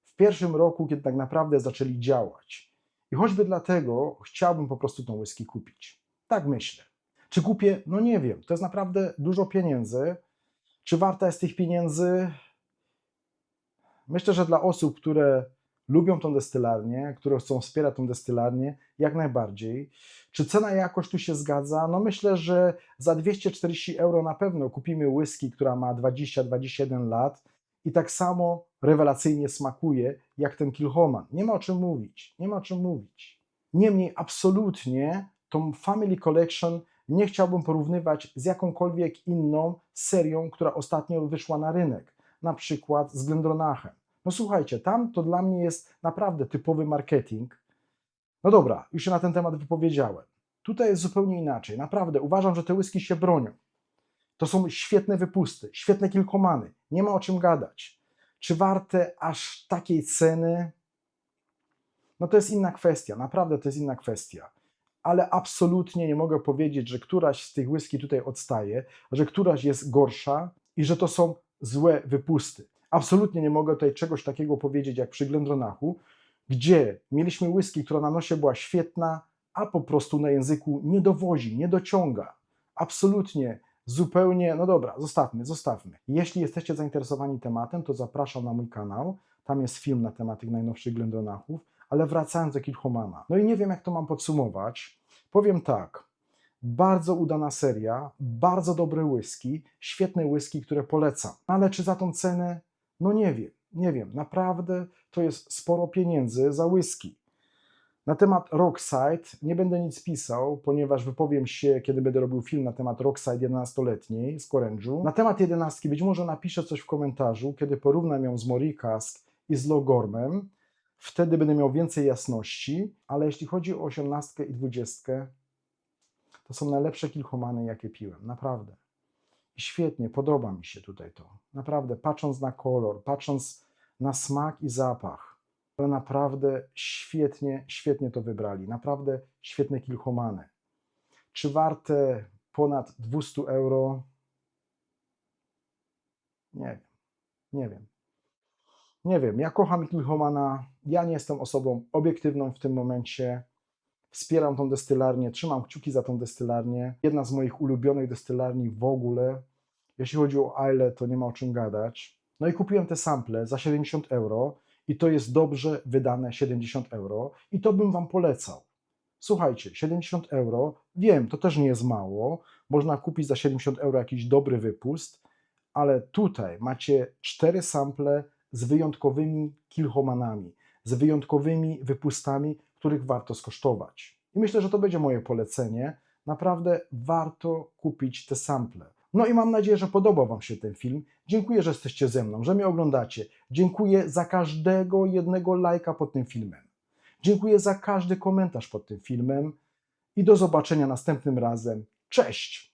W pierwszym roku, kiedy tak naprawdę zaczęli działać. I choćby dlatego chciałbym po prostu tą whisky kupić. Tak myślę. Czy kupię? No nie wiem. To jest naprawdę dużo pieniędzy. Czy warta jest tych pieniędzy? Myślę, że dla osób, które lubią tą destylarnię, które chcą wspierać tą destylarnię, jak najbardziej. Czy cena i jakość tu się zgadza? No myślę, że za 240 euro na pewno kupimy whisky, która ma 20-21 lat i tak samo rewelacyjnie smakuje jak ten Kilchoman. Nie ma o czym mówić. Niemniej absolutnie tą Family Collection nie chciałbym porównywać z jakąkolwiek inną serią, która ostatnio wyszła na rynek, na przykład z Glendronachem. No słuchajcie, tam to dla mnie jest naprawdę typowy marketing. No dobra, już się na ten temat wypowiedziałem. Tutaj jest zupełnie inaczej. Naprawdę uważam, że te whisky się bronią. To są świetne wypusty, świetne Kilchomany. Nie ma o czym gadać. Czy warte aż takiej ceny? No to jest inna kwestia, naprawdę to jest inna kwestia. Ale absolutnie nie mogę powiedzieć, że któraś z tych whisky tutaj odstaje, że któraś jest gorsza i że to są złe wypusty. Absolutnie nie mogę tutaj czegoś takiego powiedzieć jak przy Glendronachu, gdzie mieliśmy whisky, która na nosie była świetna, a po prostu na języku nie dowozi, nie dociąga. Absolutnie, zupełnie, no dobra, zostawmy. Jeśli jesteście zainteresowani tematem, to zapraszam na mój kanał. Tam jest film na temat tych najnowszych Glendronachów, ale wracając do Kilchomana. No i nie wiem, jak to mam podsumować. Powiem tak, bardzo udana seria, bardzo dobre whisky, świetne whisky, które polecam. Ale czy za tą cenę? No nie wiem. Nie wiem, naprawdę to jest sporo pieniędzy za whisky. Na temat Rockside nie będę nic pisał, ponieważ wypowiem się, kiedy będę robił film na temat Rockside 11-letniej z Orange'u. Na temat 11 być może napiszę coś w komentarzu, kiedy porównam ją z Mori Cask i z Logormem. Wtedy będę miał więcej jasności, ale jeśli chodzi o 18 i 20, to są najlepsze Kilchomany, jakie piłem. Naprawdę. I świetnie, podoba mi się tutaj to. Naprawdę, patrząc na kolor, patrząc na smak i zapach, ale naprawdę świetnie, świetnie to wybrali. Naprawdę świetne Kilchomany. Czy warte ponad 200 euro? Nie wiem, nie wiem. Nie wiem, ja kocham Kilchomana, ja nie jestem osobą obiektywną w tym momencie. Wspieram tą destylarnię, trzymam kciuki za tą destylarnię. Jedna z moich ulubionych destylarni w ogóle. Jeśli chodzi o Islę, to nie ma o czym gadać. No i kupiłem te sample za 70 euro i to jest dobrze wydane 70 euro i to bym Wam polecał. Słuchajcie, 70 euro, wiem, to też nie jest mało, można kupić za 70 euro jakiś dobry wypust, ale tutaj macie 4 sample z wyjątkowymi Kilchomanami, z wyjątkowymi wypustami, których warto skosztować. I myślę, że to będzie moje polecenie. Naprawdę warto kupić te sample. No i mam nadzieję, że podobał Wam się ten film. Dziękuję, że jesteście ze mną, że mnie oglądacie. Dziękuję za każdego jednego lajka pod tym filmem. Dziękuję za każdy komentarz pod tym filmem i do zobaczenia następnym razem. Cześć!